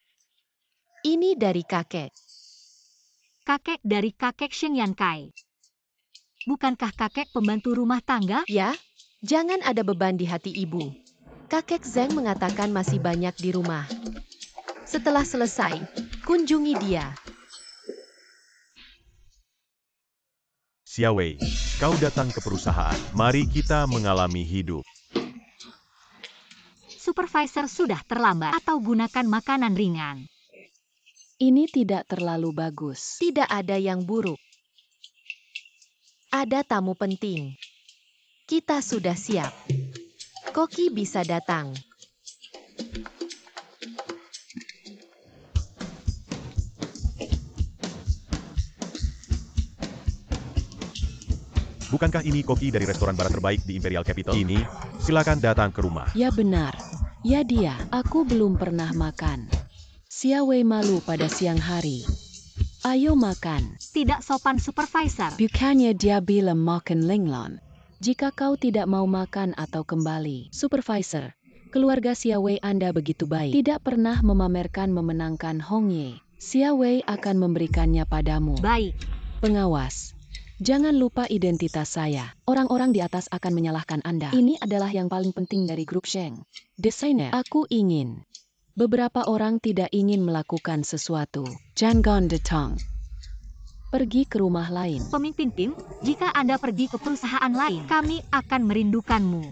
Ini dari kakek. Kakek dari kakek Sheng Yankai. Bukankah kakek pembantu rumah tangga? Ya, jangan ada beban di hati ibu. Kakek Zeng mengatakan masih banyak di rumah. Setelah selesai, kunjungi dia. Xiaowei, kau datang ke perusahaan. Mari kita mengalami hidup. Supervisor sudah terlambat atau gunakan makanan ringan. Ini tidak terlalu bagus. Tidak ada yang buruk. Ada tamu penting. Kita sudah siap. Koki bisa datang. Bukankah ini koki dari restoran barat terbaik di Imperial Capital? Ini, silakan datang ke rumah. Ya benar. Ya dia, aku belum pernah makan. Xiaowei malu pada siang hari. Ayo makan. Tidak sopan supervisor. Bukannya dia bilang makan linglon. Jika kau tidak mau makan atau kembali. Supervisor, keluarga Xiaowei Anda begitu baik. Tidak pernah memamerkan memenangkan Hong Ye. Xiaowei akan memberikannya padamu. Baik. Pengawas. Jangan lupa identitas saya. Orang-orang di atas akan menyalahkan Anda. Ini adalah yang paling penting dari grup Sheng. Desainer, aku ingin. Beberapa orang tidak ingin melakukan sesuatu. Jangan datang. Pergi ke rumah lain. Pemimpin tim, jika Anda pergi ke perusahaan lain, kami akan merindukanmu.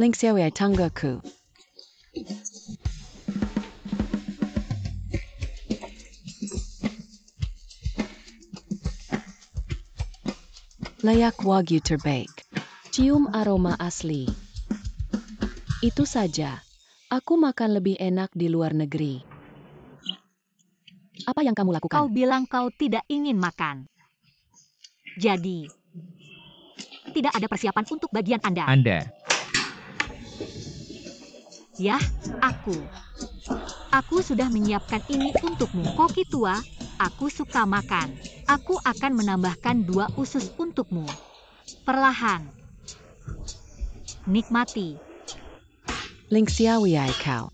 Ling Xiaowei tanggaku. Layak wagyu terbaik. Cium aroma asli. Itu saja. Aku makan lebih enak di luar negeri. Apa yang kamu Kau lakukan? bilang kau tidak ingin makan. Jadi, tidak ada persiapan untuk bagian Anda. Anda. Ya, aku. Aku sudah menyiapkan ini untukmu. Koki tua, aku suka makan. Aku akan menambahkan 2 usus untukmu. Perlahan. Nikmati. Ling Xiaowei kau.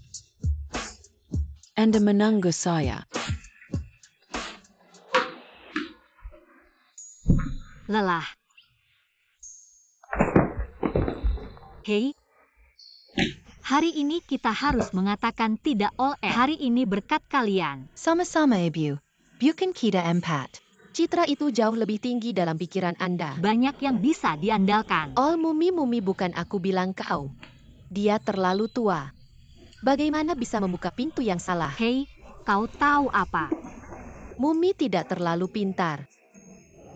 Anda menangguh saya. Lelah. Hei. Hari ini kita harus mengatakan tidak oleh. Hari ini berkat kalian. Sama-sama ibu. Bukan kita empat. Citra itu jauh lebih tinggi dalam pikiran Anda. Banyak yang bisa diandalkan. All mumi-mumi bukan aku bilang kau. Dia terlalu tua. Bagaimana bisa membuka pintu yang salah? Hei, kau tahu apa? Mumi tidak terlalu pintar.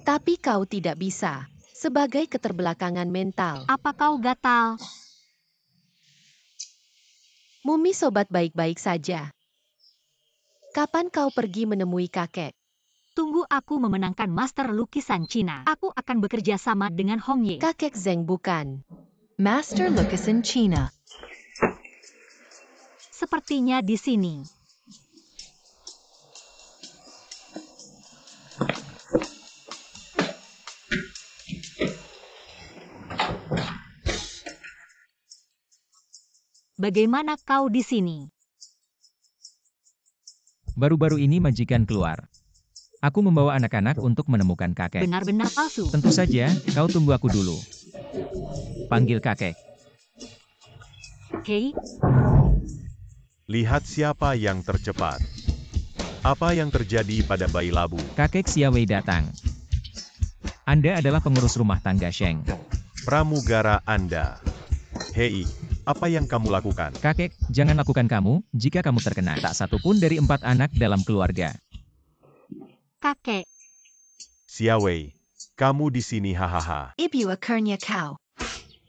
Tapi kau tidak bisa. Sebagai keterbelakangan mental. Apa kau gatal? Mumi sobat baik-baik saja. Kapan kau pergi menemui kakek? Tunggu aku memenangkan Master Lukisan Cina. Aku akan bekerja sama dengan Hong Ye. Kakek Zeng bukan. Master Lucasen China. Sepertinya di sini. Bagaimana kau di sini? Baru-baru ini majikan keluar. Aku membawa anak-anak untuk menemukan kakek. Benar-benar palsu. Tentu saja, kau tunggu aku dulu. Panggil kakek. Hei, Lihat siapa yang tercepat. Apa yang terjadi pada bayi labu? Kakek Xiaowei datang. Anda adalah pengurus rumah tangga Sheng. Pramugara Anda. Hei, apa yang kamu lakukan? Kakek, jangan lakukan kamu, jika kamu terkena. Tak satu pun dari 4 anak dalam keluarga. kakek. Xiaowei, kamu di sini hahaha. Ibu akhirnya kau.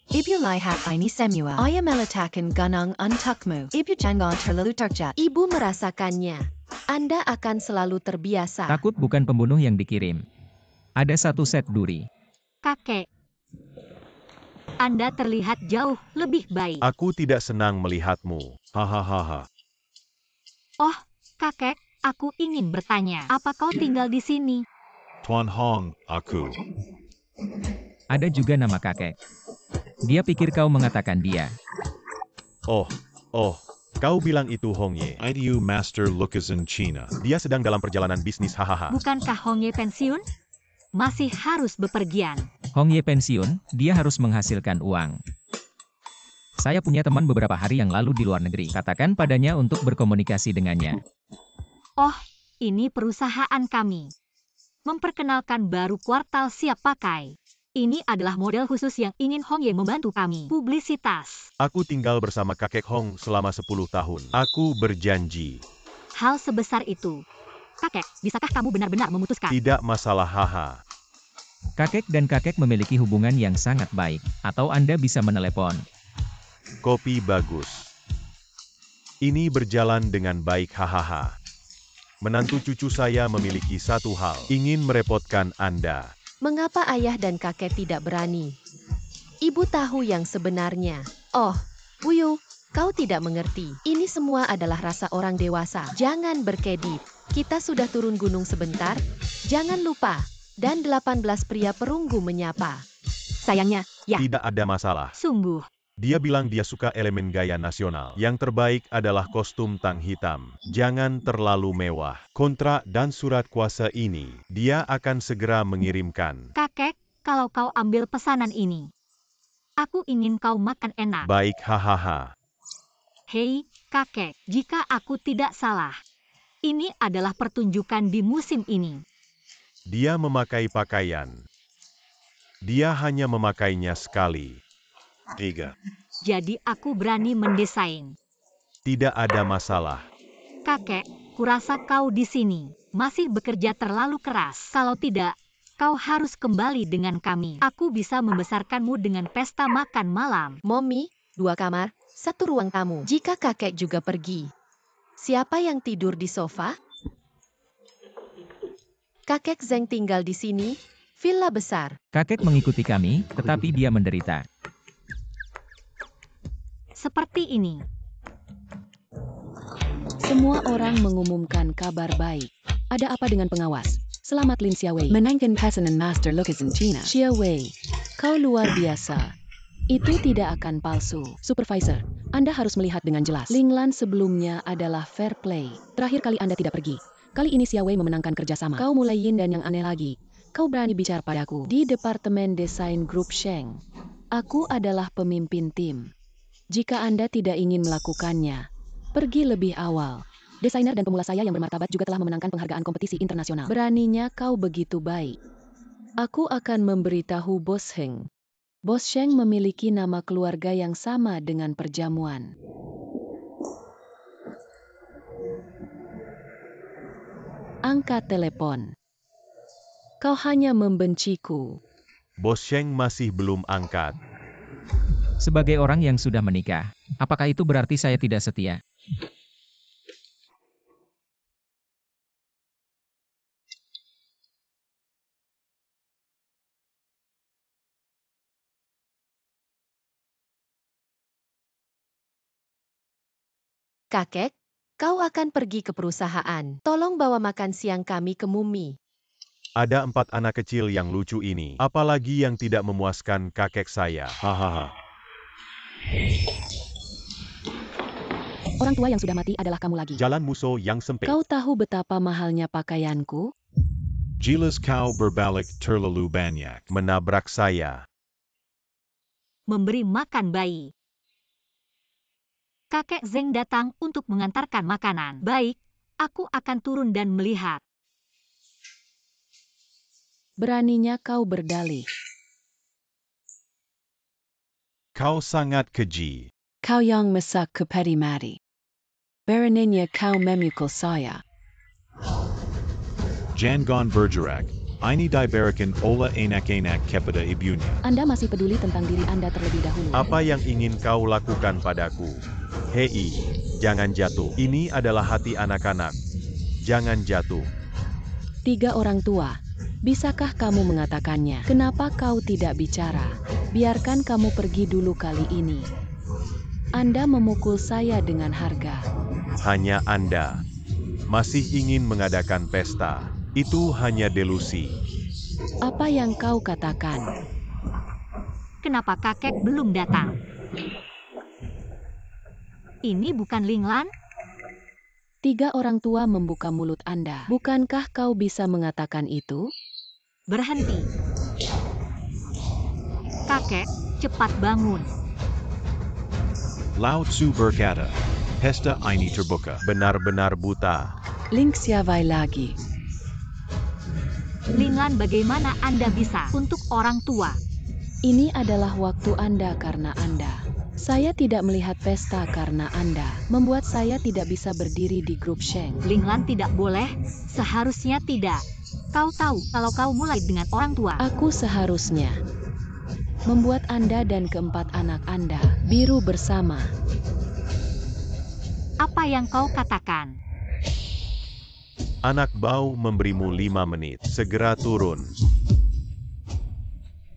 Ibu lihat ini semua. Ayah meletakkan gunung untukmu. Ibu jangan terlalu terjat. Ibu merasakannya. Anda akan selalu terbiasa. Takut bukan pembunuh yang dikirim. Ada 1 set duri. Kakek. Anda terlihat jauh lebih baik. Aku tidak senang melihatmu. Hahaha. Oh, kakek, aku ingin bertanya. Apa kau tinggal di sini? Tuan Hong, aku. Ada juga nama kakek. Dia pikir kau mengatakan dia. Oh, kau bilang itu Hong Ye. IDU Master Lucasen China. Dia sedang dalam perjalanan bisnis hahaha. Bukankah Hong Ye pensiun? Masih harus bepergian. Hong Ye pensiun, dia harus menghasilkan uang. Saya punya teman beberapa hari yang lalu di luar negeri. Katakan padanya untuk berkomunikasi dengannya. Oh, ini perusahaan kami. Memperkenalkan baru kuartal siap pakai. Ini adalah model khusus yang ingin Hong Ye membantu kami. Publisitas. Aku tinggal bersama kakek Hong selama 10 tahun. Aku berjanji. Hal sebesar itu. Kakek, bisakah kamu benar-benar memutuskan? Tidak masalah haha. Kakek dan kakek memiliki hubungan yang sangat baik. Atau Anda bisa menelepon. Kopi bagus. Ini berjalan dengan baik hahaha. Menantu cucu saya memiliki satu hal. Ingin merepotkan Anda. Mengapa ayah dan kakek tidak berani? Ibu tahu yang sebenarnya. Oh, Wuyu, kau tidak mengerti. Ini semua adalah rasa orang dewasa. Jangan berkedip. Kita sudah turun gunung sebentar. Jangan lupa. Dan 18 pria perunggu menyapa. Sayangnya, ya. Tidak ada masalah. Sungguh. Dia bilang dia suka elemen gaya nasional. Yang terbaik adalah kostum tang hitam. Jangan terlalu mewah. Kontrak dan surat kuasa ini, dia akan segera mengirimkan. Kakek, kalau kau ambil pesanan ini. Aku ingin kau makan enak. Baik hahaha. Hei, kakek, jika aku tidak salah. Ini adalah pertunjukan di musim ini. Dia memakai pakaian. Dia hanya memakainya sekali. 3. Jadi aku berani mendesain. Tidak ada masalah. Kakek, kurasa kau di sini masih bekerja terlalu keras. Kalau tidak, kau harus kembali dengan kami. Aku bisa membesarkanmu dengan pesta makan malam. Mommy, 2 kamar, 1 ruang tamu. Jika kakek juga pergi, siapa yang tidur di sofa? Kakek Zeng tinggal di sini, villa besar. Kakek mengikuti kami, tetapi dia menderita. Seperti ini. Semua orang mengumumkan kabar baik. Ada apa dengan pengawas? Selamat Lin Xiaowei. Menangkan pesanan Master Lucas in China. Xiaowei, kau luar biasa. Itu tidak akan palsu. Supervisor, Anda harus melihat dengan jelas. Linglan sebelumnya adalah fair play. Terakhir kali Anda tidak pergi. Kali ini Xiaowei memenangkan kerjasama. Kau mulai yin dan yang aneh lagi. Kau berani bicara padaku. Di Departemen Desain Grup Sheng, aku adalah pemimpin tim. Jika Anda tidak ingin melakukannya, pergi lebih awal. Desainer dan pemula saya yang bermartabat juga telah memenangkan penghargaan kompetisi internasional. Beraninya kau begitu baik. Aku akan memberitahu Bos Heng. Bos Sheng memiliki nama keluarga yang sama dengan perjamuan. Angkat telepon. Kau hanya membenciku. Bos Sheng masih belum angkat. Sebagai orang yang sudah menikah, apakah itu berarti saya tidak setia? Kakek, kau akan pergi ke perusahaan. Tolong bawa makan siang kami ke Mumi. Ada 4 anak kecil yang lucu ini. Apalagi yang tidak memuaskan kakek saya. Hahaha. Orang tua yang sudah mati adalah kamu lagi. Jalan musuh yang sempit. Kau tahu betapa mahalnya pakaianku? Jelas kau berbalik terlalu banyak. Menabrak saya. Memberi makan bayi. Kakek Zeng datang untuk mengantarkan makanan. Baik, aku akan turun dan melihat. Beraninya kau berdalih. Kau sangat keji. Kau yang masak kepedi mati. Beraninya kau memukul saya. Jangan bergerak. Ini diberikan olah enak-enak kepada ibunya. Anda masih peduli tentang diri Anda terlebih dahulu. Apa yang ingin kau lakukan padaku? Hei, jangan jatuh. Ini adalah hati anak-anak. Jangan jatuh. 3 orang tua. Bisakah kamu mengatakannya? Kenapa kau tidak bicara? Biarkan kamu pergi dulu kali ini. Anda memukul saya dengan harga. Hanya Anda masih ingin mengadakan pesta. Itu hanya delusi. Apa yang kau katakan? Kenapa kakek belum datang? Ini bukan Linglan? 3 orang tua membuka mulut Anda. Bukankah kau bisa mengatakan itu? Berhenti. Kakek, cepat bangun. Lao Tzu berkata, pesta ini terbuka. Benar-benar buta. Link Xiaowei lagi. Linglan, bagaimana Anda bisa untuk orang tua? Ini adalah waktu Anda karena Anda. Saya tidak melihat pesta karena Anda. Membuat saya tidak bisa berdiri di grup Sheng. Linglan tidak boleh, seharusnya tidak. Kau tahu kalau kau mulai dengan orang tua. Aku seharusnya membuat Anda dan keempat anak Anda biru bersama. Apa yang kau katakan? Anak bau memberimu 5 menit. Segera turun.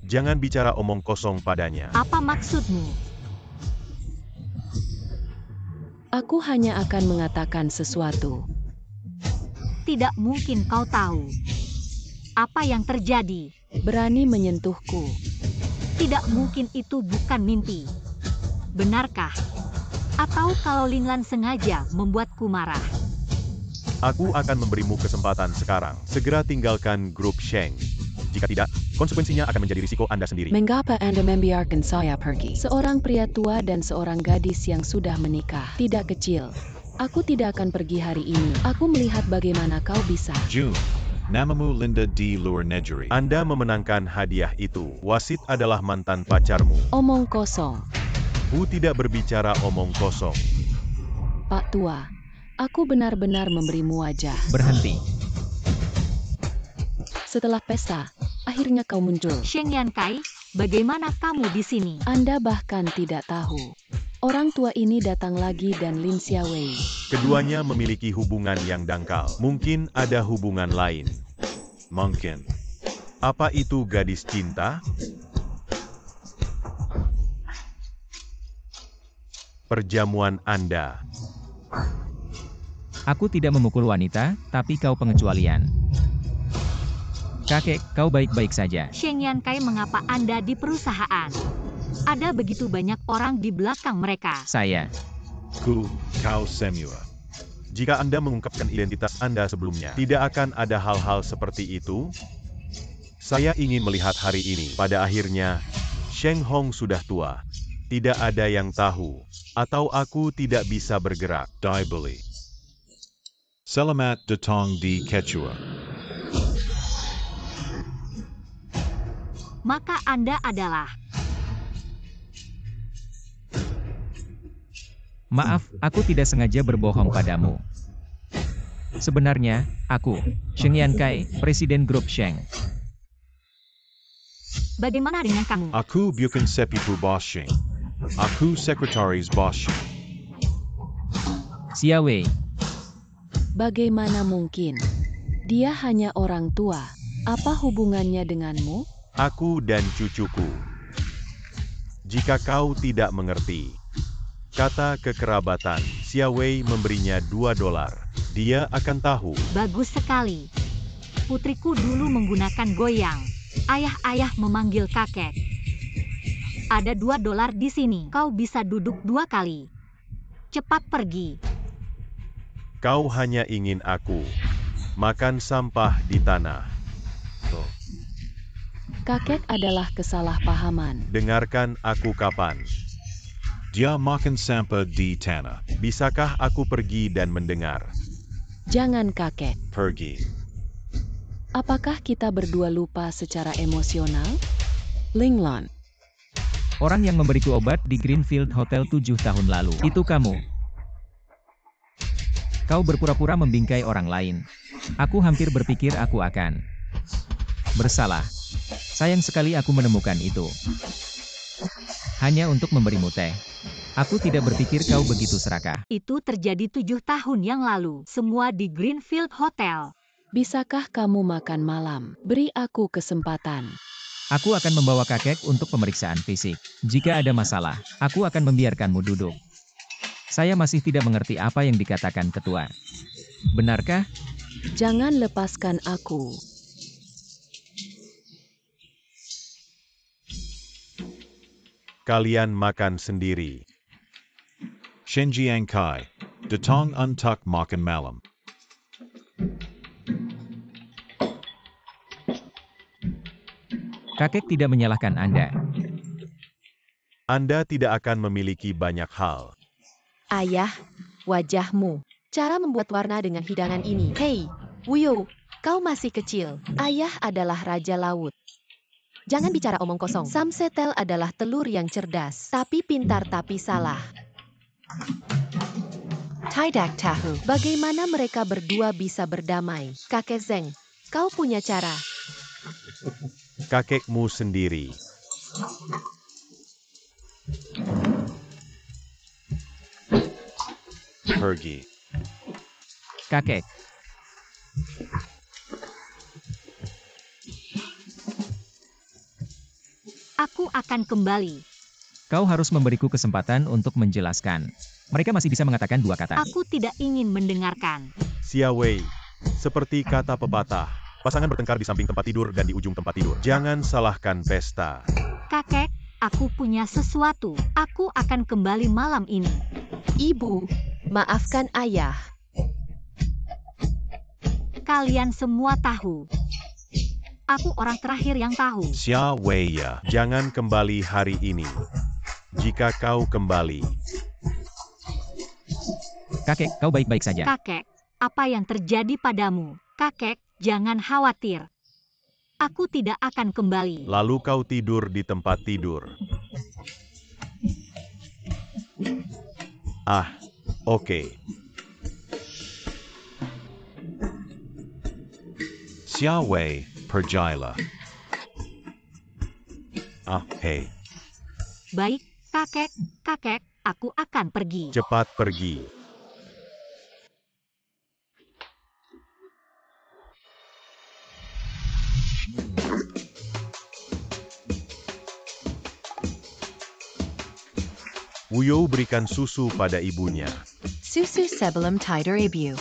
Jangan bicara omong kosong padanya. Apa maksudmu? Aku hanya akan mengatakan sesuatu. Tidak mungkin kau tahu. Apa yang terjadi? Berani menyentuhku. Tidak mungkin, itu bukan mimpi. Benarkah? Atau kalau Linglan sengaja membuatku marah? Aku akan memberimu kesempatan sekarang. Segera tinggalkan grup Sheng. Jika tidak, konsekuensinya akan menjadi risiko Anda sendiri. Mengapa Anda membiarkan saya pergi? Seorang pria tua dan seorang gadis yang sudah menikah. Tidak kecil. Aku tidak akan pergi hari ini. Aku melihat bagaimana kau bisa. June, Namamu Linda di Luar Negeri. Anda memenangkan hadiah itu. Wasit adalah mantan pacarmu. Omong kosong. Tidak berbicara omong kosong. Pak Tua, aku benar-benar memberimu wajah. Berhenti. Setelah pesta, akhirnya kau muncul. Sheng Yankai, bagaimana kamu di sini? Anda bahkan tidak tahu. Orang tua ini datang lagi dan Lin Xiaowei. Keduanya memiliki hubungan yang dangkal. Mungkin ada hubungan lain. Mungkin. Apa itu gadis cinta? Perjamuan Anda. Aku tidak memukul wanita, tapi kau pengecualian. Kakek, kau baik-baik saja. Sheng Yankai, mengapa Anda di perusahaan? Ada begitu banyak orang di belakang mereka. Saya. Kau semua. Jika Anda mengungkapkan identitas Anda sebelumnya, tidak akan ada hal-hal seperti itu. Saya ingin melihat hari ini. Pada akhirnya, Sheng Hong sudah tua. Tidak ada yang tahu. Atau aku tidak bisa bergerak. Dai beli. Selamat datang di Quechua. Maka Anda adalah... Maaf, aku tidak sengaja berbohong padamu. Sebenarnya, aku, Sheng Yankai, Presiden Grup Sheng. Bagaimana dengan kamu? Aku bukan sepipu Bosching. Aku sekretaris Bosching. Xiaowei. Bagaimana mungkin? Dia hanya orang tua. Apa hubungannya denganmu? Aku dan cucuku. Jika kau tidak mengerti, kata kekerabatan, Xiaowei memberinya $2. Dia akan tahu. Bagus sekali. Putriku dulu menggunakan goyang. Ayah-ayah memanggil kakek. Ada $2 di sini. Kau bisa duduk 2 kali. Cepat pergi. Kau hanya ingin aku makan sampah di tanah. Kakek adalah kesalahpahaman. Dengarkan aku kapan. Dia makan sampah di tanah. Bisakah aku pergi dan mendengar? Jangan kakek. Pergi. Apakah kita berdua lupa secara emosional? Linglon. Orang yang memberiku obat di Greenfield Hotel 7 tahun lalu. Itu kamu. Kau berpura-pura membingkai orang lain. Aku hampir berpikir aku akan bersalah. Sayang sekali aku menemukan itu. Hanya untuk memberimu teh. Aku tidak berpikir kau begitu serakah. Itu terjadi 7 tahun yang lalu. Semua di Greenfield Hotel. Bisakah kamu makan malam? Beri aku kesempatan. Aku akan membawa kakek untuk pemeriksaan fisik. Jika ada masalah, aku akan membiarkanmu duduk. Saya masih tidak mengerti apa yang dikatakan ketua. Benarkah? Jangan lepaskan aku. Kalian makan sendiri. Shenji Yankai. Datang untuk makan malam. Kakek tidak menyalahkan Anda. Anda tidak akan memiliki banyak hal. Ayah, wajahmu. Cara membuat warna dengan hidangan ini. Hei, Wuyo, kau masih kecil. Ayah adalah Raja Laut. Jangan bicara omong kosong. Samsetel adalah telur yang cerdas, tapi pintar tapi salah. Tidak tahu. Bagaimana mereka berdua bisa berdamai? Kakek Zeng, kau punya cara. Kakekmu sendiri. Pergi. Kakek. Aku akan kembali. Kau harus memberiku kesempatan untuk menjelaskan. Mereka masih bisa mengatakan 2 kata. Aku tidak ingin mendengarkan. Xiaowei, seperti kata pepatah, pasangan bertengkar di samping tempat tidur dan di ujung tempat tidur. Jangan salahkan pesta. Kakek, aku punya sesuatu. Aku akan kembali malam ini. Ibu, maafkan ayah. Kalian semua tahu. Aku orang terakhir yang tahu. Xiaowei ya, jangan kembali hari ini. Jika kau kembali, Kakek, kau baik-baik saja. Kakek, apa yang terjadi padamu? Kakek, Jangan khawatir. Aku tidak akan kembali. Lalu kau tidur di tempat tidur. Ah, oke. Xiaowei, pergilah. Ah, hey. Baik, kakek, aku akan pergi. Cepat pergi. Wuyo berikan susu pada ibunya. Susu sebelum tidur ibu.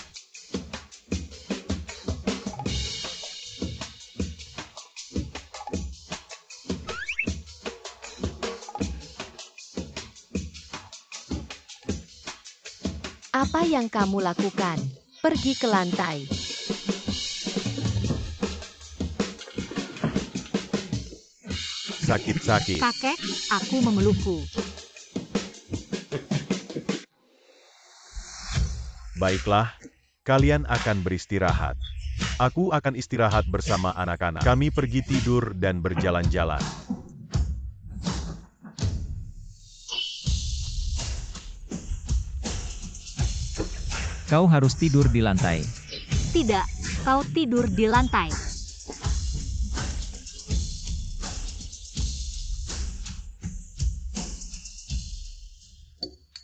Apa yang kamu lakukan? Pergi ke lantai. Sakit-sakit. Kakek, aku memelukku. Baiklah, kalian akan beristirahat. Aku akan istirahat bersama anak-anak. Kami pergi tidur dan berjalan-jalan. Kau harus tidur di lantai. Tidak, kau tidur di lantai.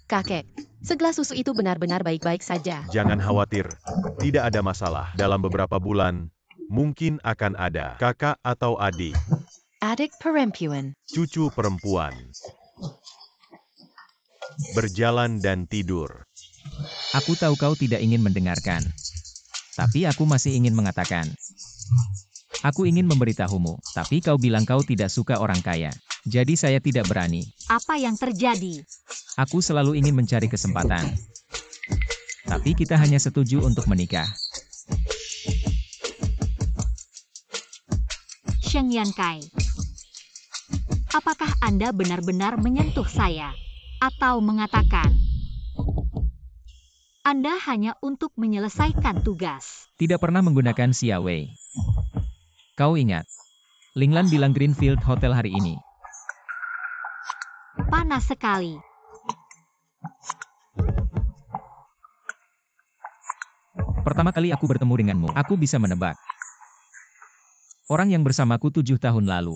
Kakek, segelas susu itu benar-benar baik-baik saja. Jangan khawatir, tidak ada masalah. Dalam beberapa bulan, mungkin akan ada kakak atau adik, Adik perempuan. cucu perempuan, berjalan dan tidur. Aku tahu kau tidak ingin mendengarkan. Tapi aku masih ingin mengatakan. Aku ingin memberitahumu, tapi kau bilang kau tidak suka orang kaya. Jadi saya tidak berani. Apa yang terjadi? Aku selalu ingin mencari kesempatan. Tapi kita hanya setuju untuk menikah. Sheng Yankai. Apakah Anda benar-benar menyentuh saya? Atau mengatakan, Anda hanya untuk menyelesaikan tugas? Tidak pernah menggunakan Xiaowei. Kau ingat, Linglan bilang Greenfield Hotel hari ini. Panas sekali. Pertama kali aku bertemu denganmu, aku bisa menebak. Orang yang bersamaku 7 tahun lalu.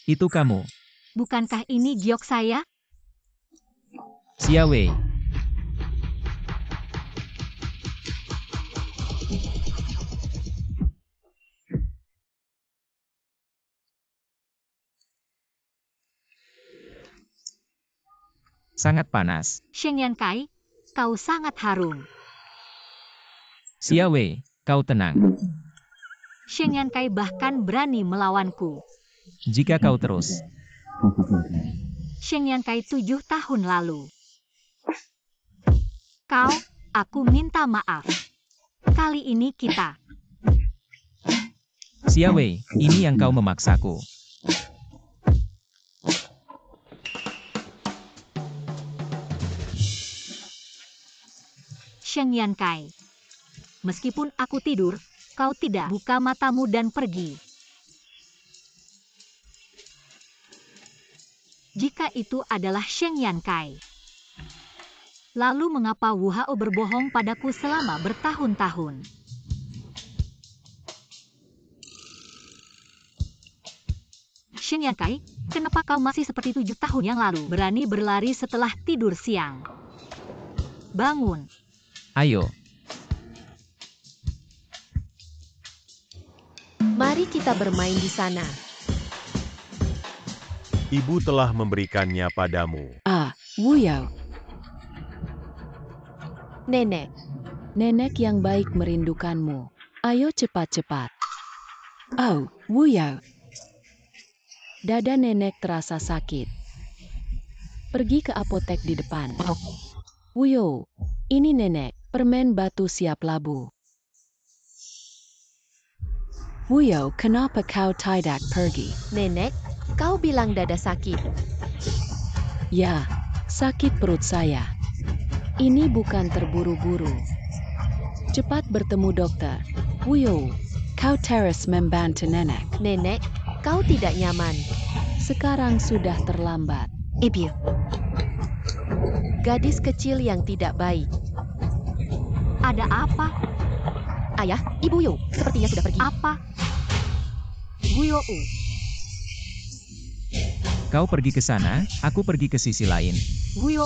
Itu kamu. Bukankah ini giok saya? Xiaowei. Sangat panas. Sheng Yankai, kau sangat harum. Xiaowei, kau tenang. Sheng Yankai bahkan berani melawanku. Jika kau terus. Sheng Yankai 7 tahun lalu. Aku minta maaf. Kali ini kita. Xiaowei, ini yang kau memaksaku. Sheng Yankai. Meskipun aku tidur, kau tidak buka matamu dan pergi. Jika itu adalah Sheng Yankai, lalu mengapa Wu Hao berbohong padaku selama bertahun-tahun? Sheng Yankai, kenapa kau masih seperti 7 tahun yang lalu? Berani berlari setelah tidur siang. Bangun. Ayo. Mari kita bermain di sana. Ibu telah memberikannya padamu. Ah, Wuyo. Nenek, Nenek yang baik merindukanmu. Ayo cepat-cepat. Oh, Wuyo. Dada nenek terasa sakit. Pergi ke apotek di depan. Wuyo, ini nenek, permen batu siap labu. Wuyo, kenapa kau tidak pergi? nenek, kau bilang dada sakit. Ya, sakit perut saya. Ini bukan terburu-buru. Cepat bertemu dokter. Wuyo, kau terus membantu nenek. Nenek, kau tidak nyaman. Sekarang sudah terlambat. Ibu. Gadis kecil yang tidak baik. Ada apa? Ayah, Ibu Yo, sepertinya sudah pergi. Apa? Wuyo. Kau pergi ke sana, aku pergi ke sisi lain. Wuyo.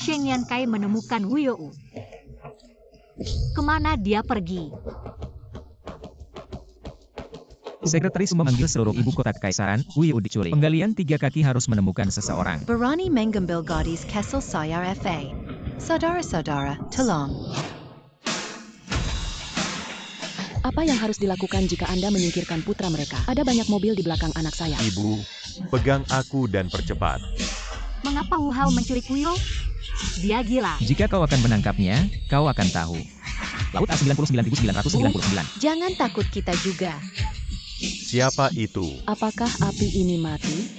Shen Yankai menemukan Wuyo. Kemana dia pergi? Sekretaris memanggil seluruh ibu kota kekaisaran, Wuyo diculik. Penggalian 3 kaki harus menemukan seseorang. Berani mengambil gadis Kessel saya FA. Saudara-saudara, tolong. Apa yang harus dilakukan jika Anda menyingkirkan putra mereka? Ada banyak mobil di belakang anak saya. Ibu, pegang aku dan percepat. Mengapa Wu Hao menculik Wuyo? Dia gila. Jika kau akan menangkapnya, kau akan tahu. Laut A99.999. Jangan takut kita juga. Siapa itu? Apakah api ini mati?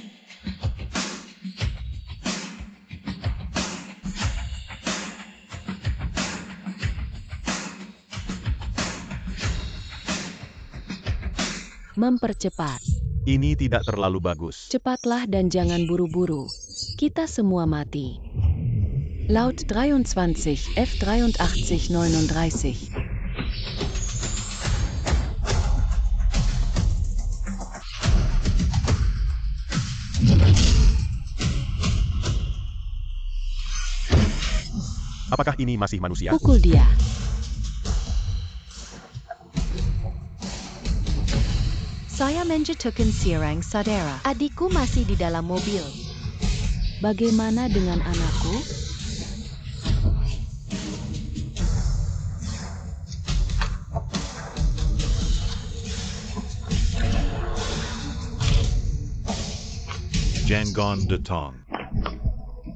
Mempercepat. Ini tidak terlalu bagus. Cepatlah dan jangan buru-buru. Kita semua mati. Laut 23 F83 39. Apakah ini masih manusia? Pukul dia. Saya menjatuhkan sirang saudara. Adikku masih di dalam mobil. Bagaimana dengan anakku? Jangon Datong.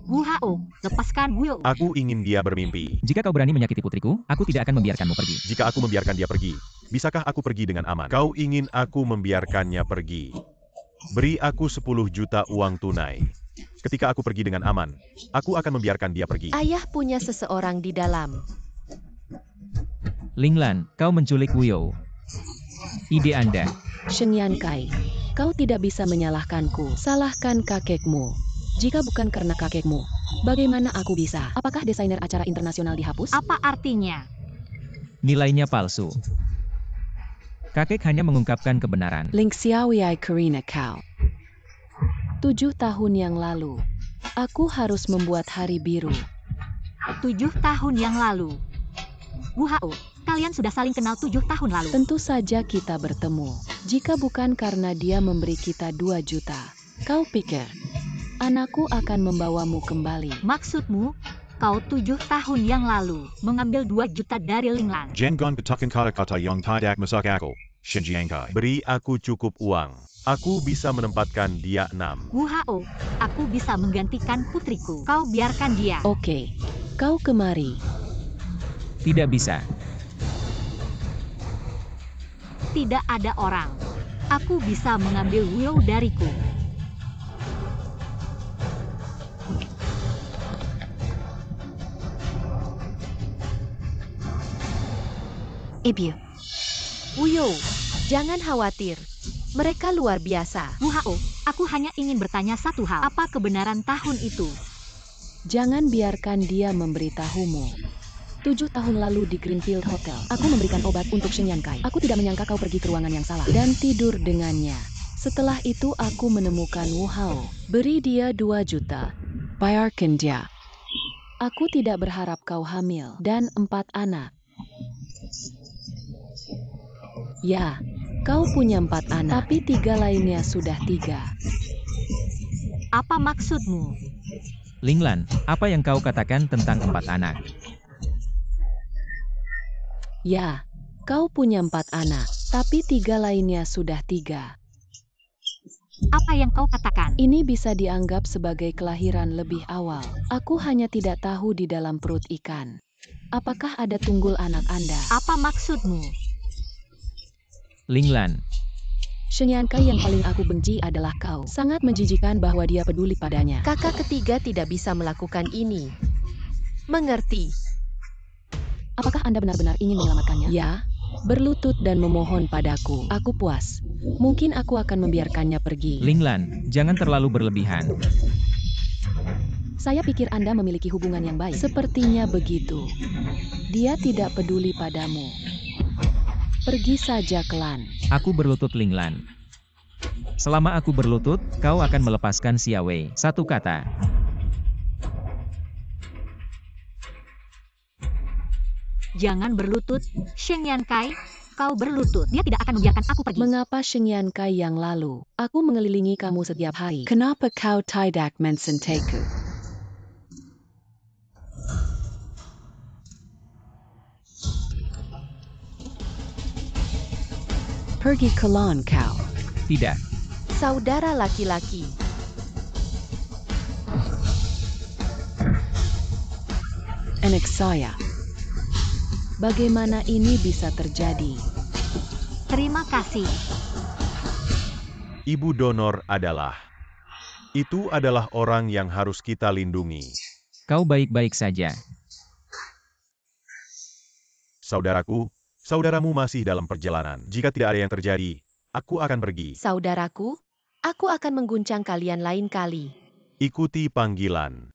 Wu Hao, lepaskan Wuyo. Aku ingin dia bermimpi. Jika kau berani menyakiti putriku, aku tidak akan membiarkanmu pergi. Jika aku membiarkan dia pergi, bisakah aku pergi dengan aman? Kau ingin aku membiarkannya pergi. Beri aku 10 juta uang tunai. Ketika aku pergi dengan aman, aku akan membiarkan dia pergi. Ayah punya seseorang di dalam. Linglan, kau menculik Wuyo. Ide Anda. Shen Yankai, kau tidak bisa menyalahkanku. Salahkan kakekmu. Jika bukan karena kakekmu, bagaimana aku bisa? Apakah desainer acara internasional dihapus? Apa artinya? Nilainya palsu. Kakek hanya mengungkapkan kebenaran. Ling Xiaoyai Karina Kau. 7 tahun yang lalu, aku harus membuat hari biru. 7 tahun yang lalu. Wu Hao, kalian sudah saling kenal 7 tahun lalu. Tentu saja kita bertemu. Jika bukan karena dia memberi kita 2 juta, kau pikir anakku akan membawamu kembali? Maksudmu, kau 7 tahun yang lalu mengambil 2 juta dari Linglan. Jangon Katakan Kata Yang Tidak Masak Akal. Shinjiankai. Beri aku cukup uang. Aku bisa menempatkan dia 6. Wu Hao, aku bisa menggantikan putriku. Kau biarkan dia. Oke, kau kemari. Tidak bisa. Tidak ada orang. Aku bisa mengambil Wuyo dariku. Ibu. Wuyo, jangan khawatir. Mereka luar biasa. Wu Hao, aku hanya ingin bertanya satu hal. Apa kebenaran tahun itu? Jangan biarkan dia memberitahumu. 7 tahun lalu di Greenfield Hotel, aku memberikan obat untuk Shen Yankai. Aku tidak menyangka kau pergi ke ruangan yang salah dan tidur dengannya. Setelah itu aku menemukan Wu Hao. Beri dia 2 juta. Bayarkan dia. Aku tidak berharap kau hamil dan 4 anak. Ya, kau punya 4 anak, tapi 3 lainnya sudah 3. Apa maksudmu? Linglan, apa yang kau katakan tentang 4 anak? Ya, kau punya 4 anak, tapi 3 lainnya sudah 3. Apa yang kau katakan? Ini bisa dianggap sebagai kelahiran lebih awal. Aku hanya tidak tahu di dalam perut ikan. Apakah ada tunggul anak Anda? Apa maksudmu? Linglan, Shen Yankai yang paling aku benci adalah kau. Sangat menjijikan bahwa dia peduli padanya. Kakak ketiga tidak bisa melakukan ini. Mengerti. Apakah Anda benar-benar ingin menyelamatkannya? Ya, berlutut dan memohon padaku. Aku puas. Mungkin aku akan membiarkannya pergi. Linglan, jangan terlalu berlebihan. Saya pikir Anda memiliki hubungan yang baik. Sepertinya begitu. Dia tidak peduli padamu. Pergi saja, Klan. Aku berlutut Linglan. Selama aku berlutut, kau akan melepaskan Xiaowei. Satu kata. Jangan berlutut, Sheng Yankai. Kau berlutut. Dia tidak akan membiarkan aku pergi. Mengapa Sheng Yankai yang lalu? Aku mengelilingi kamu setiap hari. Kenapa kau tidak mensenteku? Pergi ke lawn kau. Tidak. Saudara laki-laki. Anak saya. Bagaimana ini bisa terjadi? Terima kasih. Ibu donor adalah. Itu adalah orang yang harus kita lindungi. Kau baik-baik saja. Saudaraku, saudaramu masih dalam perjalanan. Jika tidak ada yang terjadi, aku akan pergi. Saudaraku, aku akan mengguncang kalian lain kali. Ikuti panggilan.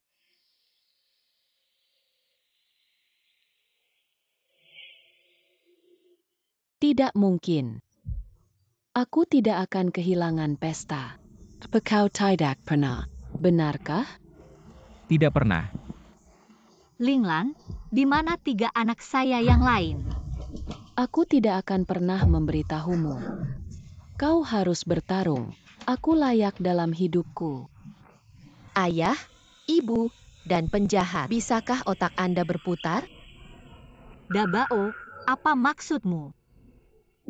Tidak mungkin. Aku tidak akan kehilangan pesta. Apa kau tidak pernah? Benarkah? Tidak pernah. Linglan, di mana 3 anak saya yang lain? Aku tidak akan pernah memberitahumu. Kau harus bertarung. Aku layak dalam hidupku. Ayah, ibu, dan penjahat. Bisakah otak Anda berputar? Dabao, apa maksudmu?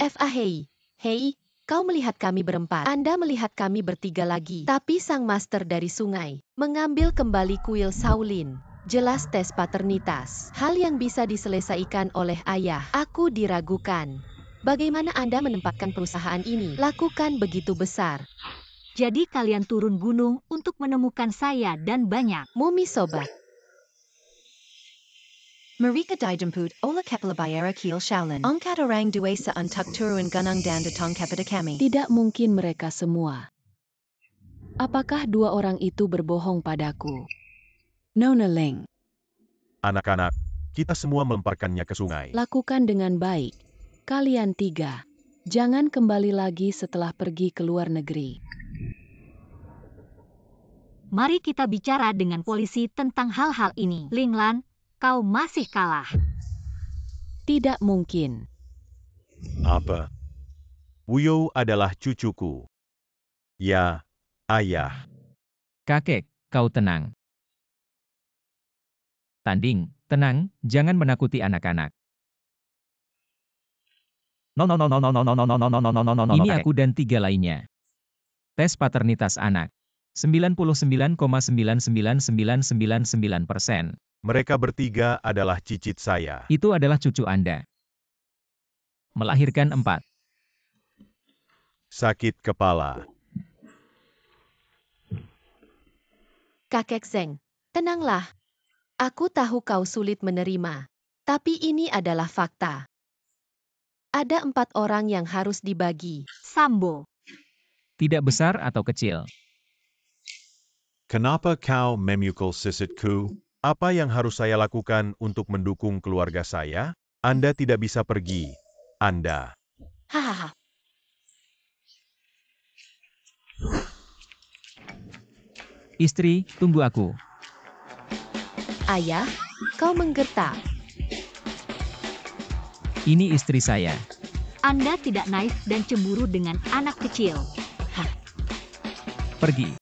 Hei, hei, kau melihat kami berempat. Anda melihat kami bertiga lagi. Tapi sang master dari sungai mengambil kembali kuil Shaolin. Jelas tes paternitas. Hal yang bisa diselesaikan oleh ayah. Aku diragukan. Bagaimana Anda menempatkan perusahaan ini? Lakukan begitu besar. Jadi kalian turun gunung untuk menemukan saya dan banyak. Mumi sobat. Marika dijemput oleh kepala bayara kiel Shaolin. Angkat orang dua sa untuk turun gunung dan datang kepada kami. Tidak mungkin mereka semua. Apakah 2 orang itu berbohong padaku? Nona Ling, Anak-anak, kita semua melemparkannya ke sungai. lakukan dengan baik. Kalian 3, jangan kembali lagi setelah pergi ke luar negeri. Mari kita bicara dengan polisi tentang hal-hal ini. Linglan, kau masih kalah. Tidak mungkin. Apa? Wuyo adalah cucuku. Ya, ayah. Kakek, kau tenang. Tanding, tenang, jangan menakuti anak-anak. Ini aku dan 3 lainnya. Tes paternitas anak. 99,99999%. Mereka bertiga adalah cicit saya. Itu adalah cucu Anda. Melahirkan 4. Sakit kepala. Kakek Zeng, tenanglah. Aku tahu kau sulit menerima. Tapi ini adalah fakta. Ada 4 orang yang harus dibagi. Sambo, Tidak besar atau kecil. Kenapa kau memukul sisitku? Apa yang harus saya lakukan untuk mendukung keluarga saya? Anda tidak bisa pergi. Anda. Hahaha. Istri, tunggu aku. Ayah, kau menggertak. Ini istri saya. Anda tidak naif dan cemburu dengan anak kecil. Pergi.